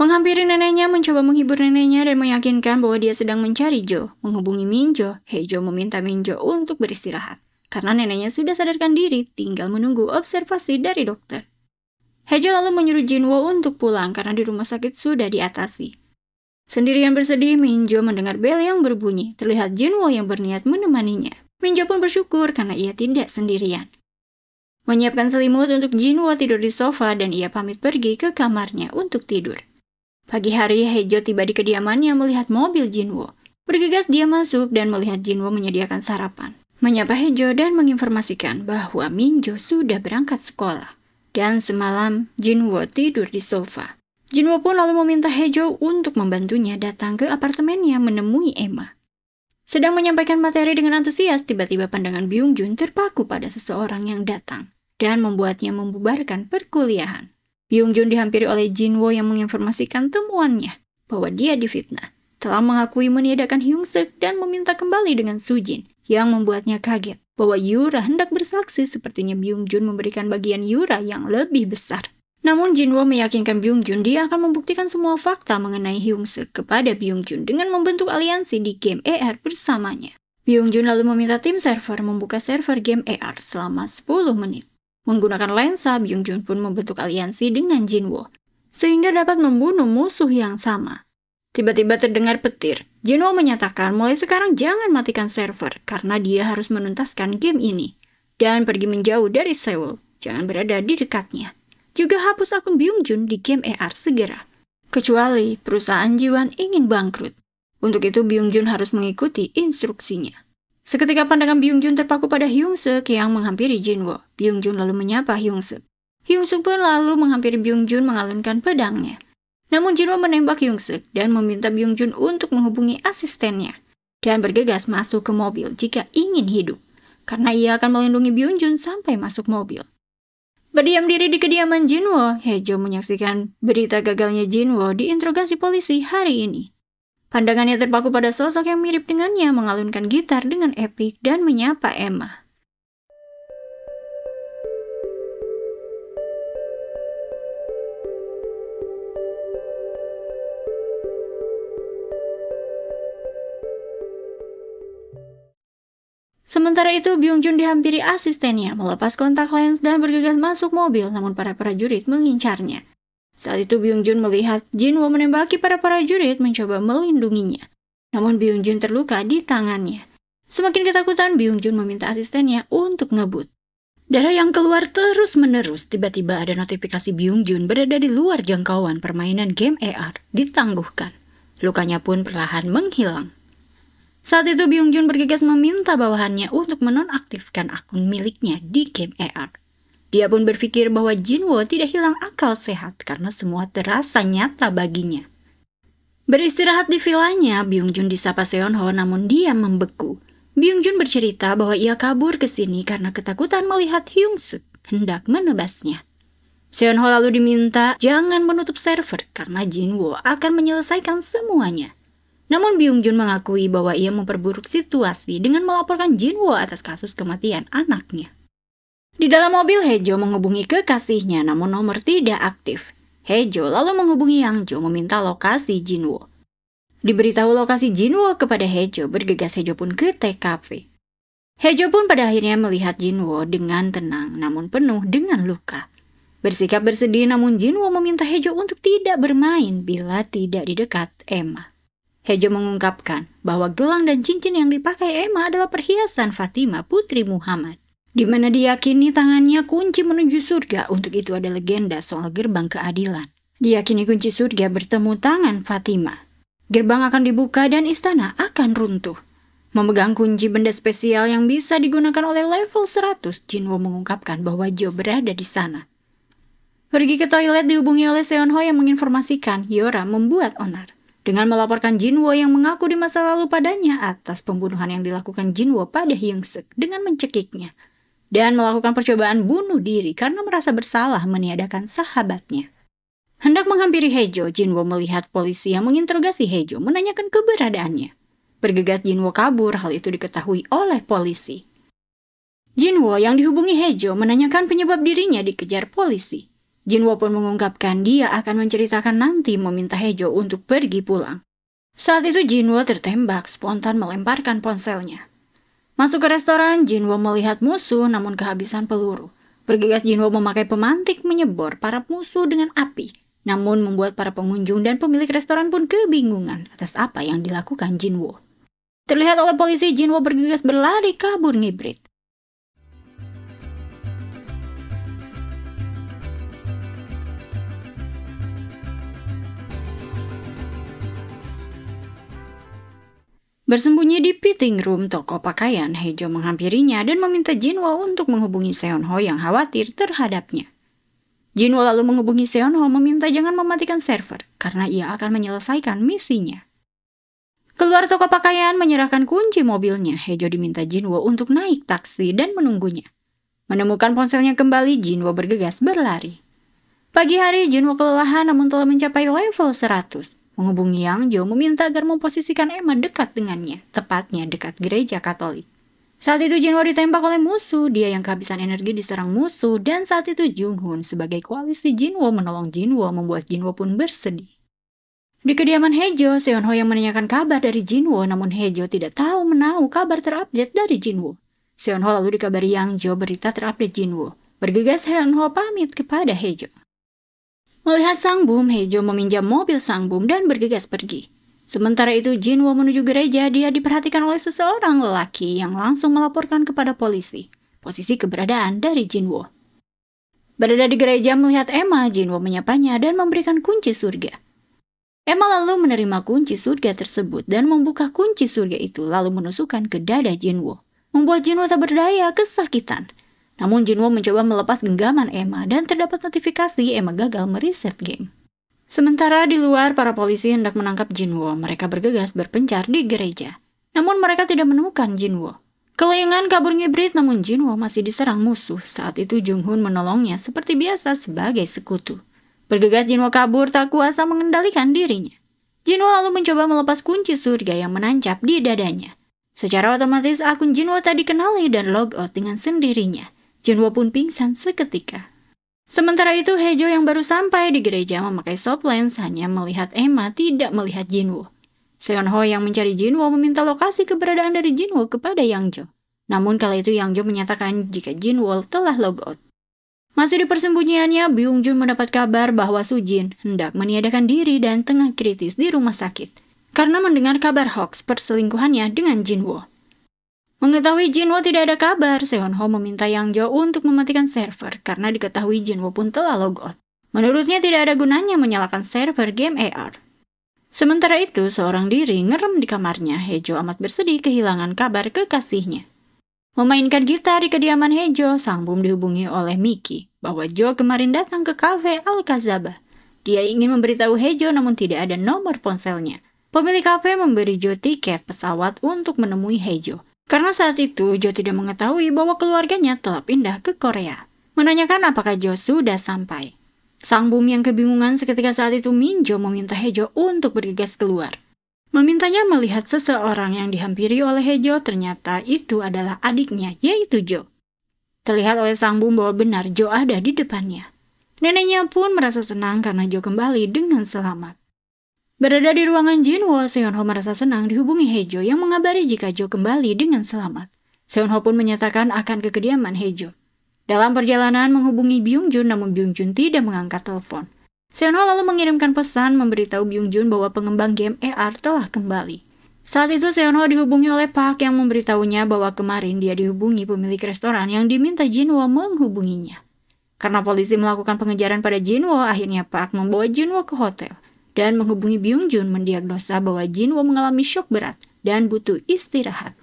Menghampiri neneknya mencoba menghibur neneknya dan meyakinkan bahwa dia sedang mencari Jo. Menghubungi Minjo, Hejo meminta Minjo untuk beristirahat. Karena neneknya sudah sadarkan diri, tinggal menunggu observasi dari dokter. Hejo lalu menyuruh Jinwo untuk pulang karena di rumah sakit sudah diatasi. Sendirian bersedih, Minjo mendengar bel yang berbunyi. Terlihat Jinwo yang berniat menemaninya. Minjo pun bersyukur karena ia tidak sendirian. Menyiapkan selimut untuk Jinwo tidur di sofa dan ia pamit pergi ke kamarnya untuk tidur. Pagi hari, Hejo tiba di kediamannya melihat mobil Jinwo. Bergegas dia masuk dan melihat Jinwo menyediakan sarapan. Menyapa Hejo dan menginformasikan bahwa Minjo sudah berangkat sekolah. Dan semalam, Jinwo tidur di sofa. Jinwo pun lalu meminta Hejo untuk membantunya datang ke apartemennya menemui Emma. Sedang menyampaikan materi dengan antusias, tiba-tiba pandangan Byung Jun terpaku pada seseorang yang datang dan membuatnya membubarkan perkuliahan. Byung Jun dihampiri oleh Jinwo yang menginformasikan temuannya bahwa dia difitnah, telah mengakui meniadakan Hyung Suk dan meminta kembali dengan Sujin, yang membuatnya kaget bahwa Yura hendak bersaksi. Sepertinya Byung Jun memberikan bagian Yura yang lebih besar. Namun Jinwo meyakinkan Byung Jun dia akan membuktikan semua fakta mengenai Hyung Suk kepada Byung Jun dengan membentuk aliansi di game ER bersamanya. Byung Jun lalu meminta tim server membuka server game ER selama 10 menit. Menggunakan lensa, Byung Jun pun membentuk aliansi dengan Jinwo, sehingga dapat membunuh musuh yang sama. Tiba-tiba terdengar petir. Jinwo menyatakan mulai sekarang jangan matikan server karena dia harus menuntaskan game ini dan pergi menjauh dari Seoul, jangan berada di dekatnya. Juga hapus akun Byung Jun di game ER segera. Kecuali perusahaan Jiwan ingin bangkrut. Untuk itu Byung Jun harus mengikuti instruksinya. Seketika pandangan Byung Jun terpaku pada Hyung Suk yang menghampiri Jinwo. Byung Jun lalu menyapa Hyung Suk. Hyung Suk pun lalu menghampiri Byung Jun mengalunkan pedangnya. Namun Jinwo menembak Hyung Suk dan meminta Byung Jun untuk menghubungi asistennya dan bergegas masuk ke mobil jika ingin hidup, karena ia akan melindungi Byung Jun sampai masuk mobil. Berdiam diri di kediaman Jinwo, Hejo menyaksikan berita gagalnya Jinwo diinterogasi polisi hari ini. Pandangannya terpaku pada sosok yang mirip dengannya mengalunkan gitar dengan epik dan menyapa Emma. Sementara itu, Byung Jun dihampiri asistennya, melepas kontak lens dan bergegas masuk mobil, namun para prajurit mengincarnya. Saat itu Byung Jun melihat Jinwo menembaki para prajurit mencoba melindunginya. Namun Byung Jun terluka di tangannya. Semakin ketakutan, Byung Jun meminta asistennya untuk ngebut. Darah yang keluar terus-menerus, tiba-tiba ada notifikasi Byung Jun berada di luar jangkauan permainan game ER, ditangguhkan. Lukanya pun perlahan menghilang. Saat itu Byung Jun bergegas meminta bawahannya untuk menonaktifkan akun miliknya di game ER. Dia pun berpikir bahwa Jinwo tidak hilang akal sehat karena semua terasa nyata baginya. Beristirahat di vilanya, Byung Jun disapa Seonho namun dia membeku. Byung Jun bercerita bahwa ia kabur ke sini karena ketakutan melihat Hyung Suk hendak menebasnya. Seonho lalu diminta jangan menutup server karena Jinwo akan menyelesaikan semuanya. Namun Byung Jun mengakui bahwa ia memperburuk situasi dengan melaporkan Jinwo atas kasus kematian anaknya. Di dalam mobil, Hejo menghubungi kekasihnya namun nomor tidak aktif. Hejo lalu menghubungi Yang Jo meminta lokasi Jinwo. Diberitahu lokasi Jinwo kepada Hejo, bergegas Hejo pun ke TKP. Hejo pun pada akhirnya melihat Jinwo dengan tenang namun penuh dengan luka. Bersikap bersedih namun Jinwo meminta Hejo untuk tidak bermain bila tidak di dekat Emma. Hejo mengungkapkan bahwa gelang dan cincin yang dipakai Emma adalah perhiasan Fatima putri Muhammad, di mana diyakini tangannya kunci menuju surga. Untuk itu ada legenda soal gerbang keadilan. Diyakini kunci surga bertemu tangan Fatima. Gerbang akan dibuka dan istana akan runtuh. Memegang kunci benda spesial yang bisa digunakan oleh level 100, Jinwo mengungkapkan bahwa Jo berada di sana. Pergi ke toilet dihubungi oleh Seonho yang menginformasikan Yora membuat onar dengan melaporkan Jinwo yang mengaku di masa lalu padanya atas pembunuhan yang dilakukan Jinwo pada Hyung Suk dengan mencekiknya dan melakukan percobaan bunuh diri karena merasa bersalah meniadakan sahabatnya. Hendak menghampiri Hejo, Jinwo melihat polisi yang menginterogasi Hejo menanyakan keberadaannya. Bergegas Jinwo kabur, hal itu diketahui oleh polisi. Jinwo yang dihubungi Haejo menanyakan penyebab dirinya dikejar polisi. Jinwo pun mengungkapkan dia akan menceritakan nanti meminta Haejo untuk pergi pulang. Saat itu Jinwo tertembak, spontan melemparkan ponselnya. Masuk ke restoran, Jinwo melihat musuh namun kehabisan peluru. Bergegas Jinwo memakai pemantik menyebor para musuh dengan api. Namun membuat para pengunjung dan pemilik restoran pun kebingungan atas apa yang dilakukan Jinwo. Terlihat oleh polisi, Jinwo bergegas berlari kabur ngibrit. Bersembunyi di fitting room toko pakaian, Haejo menghampirinya dan meminta Jinwo untuk menghubungi Seonho yang khawatir terhadapnya. Jinwo lalu menghubungi Seonho meminta jangan mematikan server karena ia akan menyelesaikan misinya. Keluar toko pakaian menyerahkan kunci mobilnya, Haejo diminta Jinwo untuk naik taksi dan menunggunya. Menemukan ponselnya kembali, Jinwo bergegas berlari. Pagi hari, Jinwo kelelahan namun telah mencapai level 100. Menghubungi Yang Jo meminta agar memposisikan Emma dekat dengannya, tepatnya dekat gereja Katolik. Saat itu Jinwo ditembak oleh musuh, dia yang kehabisan energi diserang musuh, dan saat itu Jung Hoon sebagai koalisi Jinwo menolong Jinwo membuat Jinwo pun bersedih. Di kediaman Haejo, Seonho yang menanyakan kabar dari Jinwo, namun Haejo tidak tahu menahu kabar terupdate dari Jinwo. Seonho lalu dikabari Yang Jo berita terupdate Jinwo. Bergegas Seonho pamit kepada Haejo. Melihat Sang Bum, Haejo meminjam mobil Sang Bum dan bergegas pergi. Sementara itu Jinwo menuju gereja, dia diperhatikan oleh seseorang lelaki yang langsung melaporkan kepada polisi posisi keberadaan dari Jinwo. Berada di gereja melihat Emma, Jinwo menyapanya dan memberikan kunci surga. Emma lalu menerima kunci surga tersebut dan membuka kunci surga itu lalu menusukkan ke dada Jinwo. Membuat Jinwo tak berdaya, kesakitan. Namun Jinwo mencoba melepas genggaman Emma dan terdapat notifikasi Emma gagal mereset game. Sementara di luar, para polisi hendak menangkap Jinwo. Mereka bergegas berpencar di gereja. Namun mereka tidak menemukan Jinwo. Kelayangan kabur ngibrit, namun Jinwo masih diserang musuh. Saat itu Jung Hoon menolongnya seperti biasa sebagai sekutu. Bergegas Jinwo kabur tak kuasa mengendalikan dirinya. Jinwo lalu mencoba melepas kunci surga yang menancap di dadanya. Secara otomatis akun Jinwo tak dikenali dan logout dengan sendirinya. Jinwo pun pingsan seketika. Sementara itu Haejo yang baru sampai di gereja memakai soft lens hanya melihat Emma, tidak melihat Jinwo. Seonho yang mencari Jinwo meminta lokasi keberadaan dari Jinwo kepada Yang Jo. Namun kala itu Yang Jo menyatakan jika Jinwo telah logout. Masih di persembunyiannya, Byung Jun mendapat kabar bahwa Sujin hendak meniadakan diri dan tengah kritis di rumah sakit karena mendengar kabar hoax perselingkuhannya dengan Jinwo. Mengetahui Jinwo tidak ada kabar, Seonho meminta Yang Jo untuk mematikan server karena diketahui Jinwo pun telah logout. Menurutnya tidak ada gunanya menyalakan server game AR. Sementara itu, seorang diri ngerem di kamarnya. Haejo amat bersedih kehilangan kabar kekasihnya. Memainkan gitar di kediaman Haejo, Sang Bum dihubungi oleh Miki bahwa Jo kemarin datang ke kafe Al-Kazaba. Dia ingin memberitahu Haejo namun tidak ada nomor ponselnya. Pemilik kafe memberi Jo tiket pesawat untuk menemui Haejo. Karena saat itu Jo tidak mengetahui bahwa keluarganya telah pindah ke Korea. Menanyakan apakah Jo sudah sampai. Sang Bum yang kebingungan seketika saat itu Minjo meminta Haejo untuk bergegas keluar. Memintanya melihat seseorang yang dihampiri oleh Haejo, ternyata itu adalah adiknya, yaitu Jo. Terlihat oleh Sang Bum bahwa benar Jo ada di depannya. Neneknya pun merasa senang karena Jo kembali dengan selamat. Berada di ruangan Jinwo, Seonho merasa senang dihubungi Haejo yang mengabari jika Jo kembali dengan selamat. Seonho pun menyatakan akan ke kediaman Haejo. Dalam perjalanan menghubungi Byung Jun, namun Byung Jun tidak mengangkat telepon. Seonho lalu mengirimkan pesan memberitahu Byung Jun bahwa pengembang game AR telah kembali. Saat itu Seonho dihubungi oleh Park yang memberitahunya bahwa kemarin dia dihubungi pemilik restoran yang diminta Jinwo menghubunginya. Karena polisi melakukan pengejaran pada Jinwo, akhirnya Park membawa Jinwo ke hotel dan menghubungi Byung Jun mendiagnosa bahwa Jinwo mengalami syok berat dan butuh istirahat.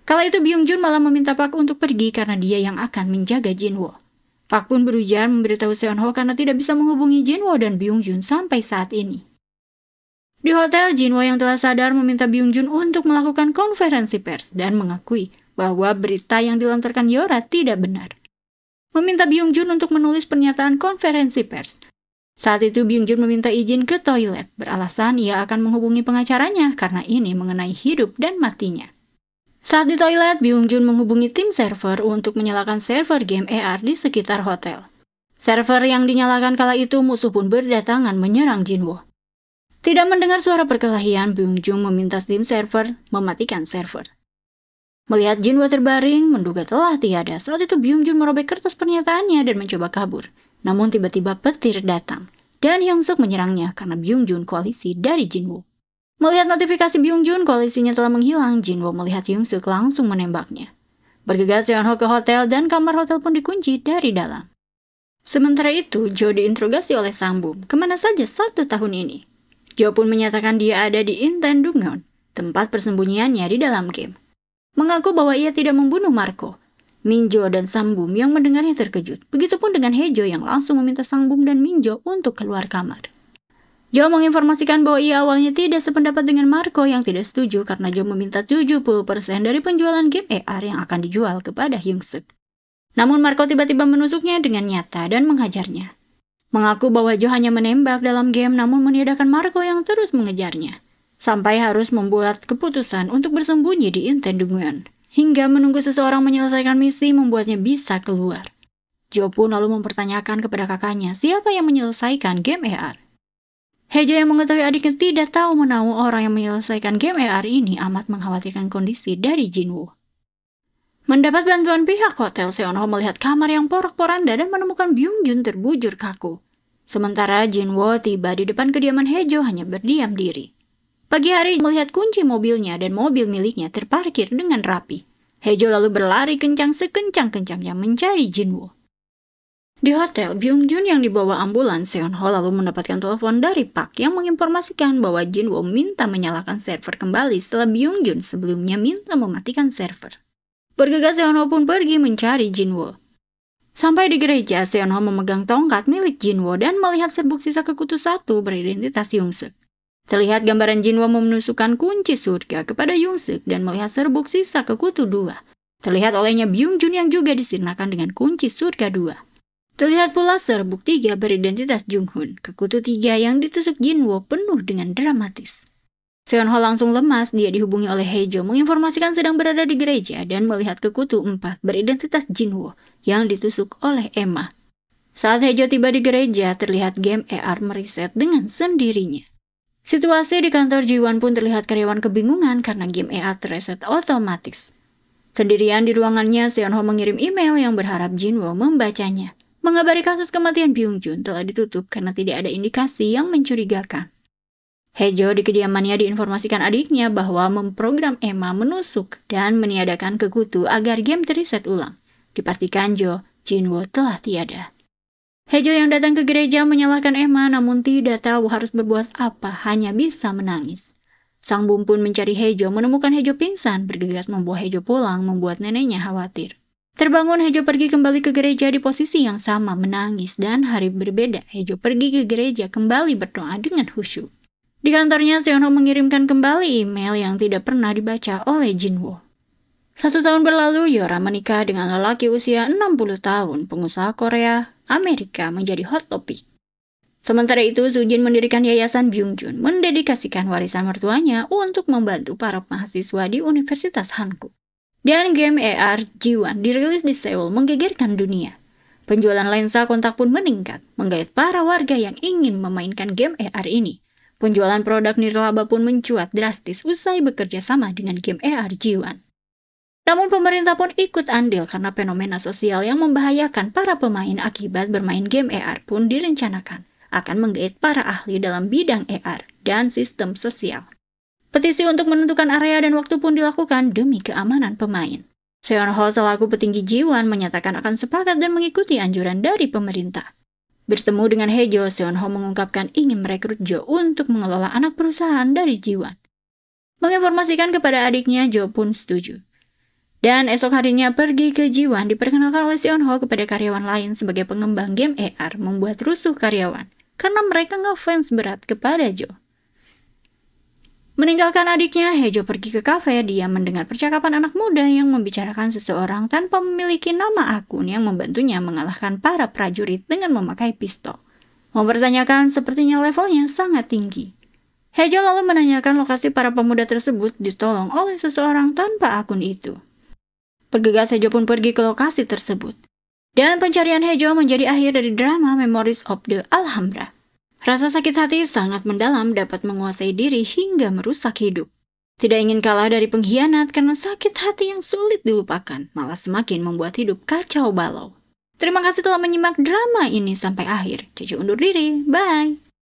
Kala itu Byung Jun malah meminta Park untuk pergi karena dia yang akan menjaga Jinwo. Park pun berujar memberitahu Seonho karena tidak bisa menghubungi Jinwo dan Byung Jun sampai saat ini. Di hotel, Jinwo yang telah sadar meminta Byung Jun untuk melakukan konferensi pers dan mengakui bahwa berita yang dilontarkan Yora tidak benar. Meminta Byung Jun untuk menulis pernyataan konferensi pers. Saat itu Byung Jun meminta izin ke toilet, beralasan ia akan menghubungi pengacaranya karena ini mengenai hidup dan matinya. Saat di toilet, Byung-jun menghubungi tim server untuk menyalakan server game AR di sekitar hotel. Server yang dinyalakan kala itu, musuh pun berdatangan menyerang Jinwoo. Tidak mendengar suara perkelahian, Byung-jun meminta tim server mematikan server. Melihat Jinwoo terbaring, menduga telah tiada. Saat itu Byung-jun merobek kertas pernyataannya dan mencoba kabur. Namun tiba-tiba petir datang, dan Hyung-suk menyerangnya karena Byung-jun koalisi dari Jinwoo. Melihat notifikasi Byung-jun, koalisinya telah menghilang, Jinwoo melihat Hyung-suk langsung menembaknya. Bergegas Seon-ho ke hotel dan kamar hotel pun dikunci dari dalam. Sementara itu, Jo diinterogasi oleh Sang Bum, kemana saja 1 tahun ini. Jo pun menyatakan dia ada di Intendungyeon, tempat persembunyiannya di dalam game. Mengaku bahwa ia tidak membunuh Marco. Minjo dan Sang Bum yang mendengarnya terkejut. Begitupun dengan Haejo yang langsung meminta Sang Bum dan Minjo untuk keluar kamar. Jo menginformasikan bahwa ia awalnya tidak sependapat dengan Marco yang tidak setuju karena Jo meminta 70% dari penjualan game AR yang akan dijual kepada Hyung-suk. Namun Marco tiba-tiba menusuknya dengan nyata dan menghajarnya. Mengaku bahwa Jo hanya menembak dalam game namun meniadakan Marco yang terus mengejarnya. Sampai harus membuat keputusan untuk bersembunyi di Intendungyeon. Hingga menunggu seseorang menyelesaikan misi membuatnya bisa keluar. Jo pun lalu mempertanyakan kepada kakaknya siapa yang menyelesaikan game AR. Haejo yang mengetahui adiknya tidak tahu menahu orang yang menyelesaikan game AR ini amat mengkhawatirkan kondisi dari Jinwoo. Mendapat bantuan pihak hotel, Seon-ho melihat kamar yang porak-poranda dan menemukan Byung-jun terbujur kaku. Sementara Jinwoo tiba di depan kediaman Haejo hanya berdiam diri. Pagi hari melihat kunci mobilnya dan mobil miliknya terparkir dengan rapi. Haejo lalu berlari kencang sekencang-kencangnya mencari Jinwoo. Di hotel, Byung-jun yang dibawa ambulans, Seon-ho lalu mendapatkan telepon dari Park yang menginformasikan bahwa Jinwoo minta menyalakan server kembali setelah Byung-jun sebelumnya minta mematikan server. Bergegas Seon-ho pun pergi mencari Jinwoo. Sampai di gereja, Seon-ho memegang tongkat milik Jinwoo dan melihat serbuk sisa kekutu 1 beridentitas Hyung-suk. Terlihat gambaran Jinwoo menusukkan kunci surga kepada Hyung-suk dan melihat serbuk sisa kekutu 2. Terlihat olehnya Byung-jun yang juga disirnakan dengan kunci surga 2. Terlihat pula serbuk 3 beridentitas Jung-hun, kekutu 3 yang ditusuk Jinwoo penuh dengan dramatis. Seon-ho langsung lemas, dia dihubungi oleh Haejo menginformasikan sedang berada di gereja dan melihat kekutu 4 beridentitas Jinwoo yang ditusuk oleh Emma. Saat Haejo tiba di gereja, terlihat game AR mereset dengan sendirinya. Situasi di kantor Jiwon pun terlihat karyawan kebingungan karena game AR terreset otomatis. Sendirian di ruangannya, Seon-ho mengirim email yang berharap Jinwoo membacanya. Mengabari kasus kematian Byung-jun telah ditutup karena tidak ada indikasi yang mencurigakan. Haejo di kediamannya diinformasikan adiknya bahwa memprogram Emma menusuk dan meniadakan kekutu agar game terreset ulang. Dipastikan Jinwoo telah tiada. Haejo yang datang ke gereja menyalahkan Emma namun tidak tahu harus berbuat apa, hanya bisa menangis. Sang Bum pun mencari Haejo, menemukan Haejo pingsan, bergegas membawa Haejo pulang membuat neneknya khawatir. Terbangun, Haejo pergi kembali ke gereja di posisi yang sama, menangis, dan hari berbeda, Haejo pergi ke gereja kembali berdoa dengan khusyuk. Di kantornya, Seon-ho mengirimkan kembali email yang tidak pernah dibaca oleh Jinwoo. 1 tahun berlalu, Yora menikah dengan lelaki usia 60 tahun, pengusaha Korea, Amerika menjadi hot topic. Sementara itu, Sujin mendirikan yayasan Byung-jun, mendedikasikan warisan mertuanya untuk membantu para mahasiswa di Universitas Hankuk. Dan game AR Jiwon dirilis di Seoul menggegerkan dunia. Penjualan lensa kontak pun meningkat, menggait para warga yang ingin memainkan game AR ini. Penjualan produk nirlaba pun mencuat drastis usai bekerja sama dengan game AR Jiwon. Namun pemerintah pun ikut andil karena fenomena sosial yang membahayakan para pemain akibat bermain game AR pun direncanakan akan menggait para ahli dalam bidang AR dan sistem sosial. Petisi untuk menentukan area dan waktu pun dilakukan demi keamanan pemain. Seon-ho selaku petinggi Jiwon menyatakan akan sepakat dan mengikuti anjuran dari pemerintah. Bertemu dengan Haejo, Seon-ho mengungkapkan ingin merekrut Jo untuk mengelola anak perusahaan dari Jiwon. Menginformasikan kepada adiknya, Jo pun setuju. Dan esok harinya pergi ke Jiwon diperkenalkan oleh Seon-ho kepada karyawan lain sebagai pengembang game AR, membuat rusuh karyawan karena mereka ngefans berat kepada Jo. Meninggalkan adiknya, Haejo pergi ke kafe. Dia mendengar percakapan anak muda yang membicarakan seseorang tanpa memiliki nama akun yang membantunya mengalahkan para prajurit dengan memakai pistol. Mempertanyakan sepertinya levelnya sangat tinggi. Hejo lalu menanyakan lokasi para pemuda tersebut ditolong oleh seseorang tanpa akun itu. Bergegas Hejo pun pergi ke lokasi tersebut. Dan pencarian Hejo menjadi akhir dari drama Memories of the Alhambra. Rasa sakit hati sangat mendalam dapat menguasai diri hingga merusak hidup. Tidak ingin kalah dari pengkhianat karena sakit hati yang sulit dilupakan, malah semakin membuat hidup kacau balau. Terima kasih telah menyimak drama ini sampai akhir. Cici undur diri, bye!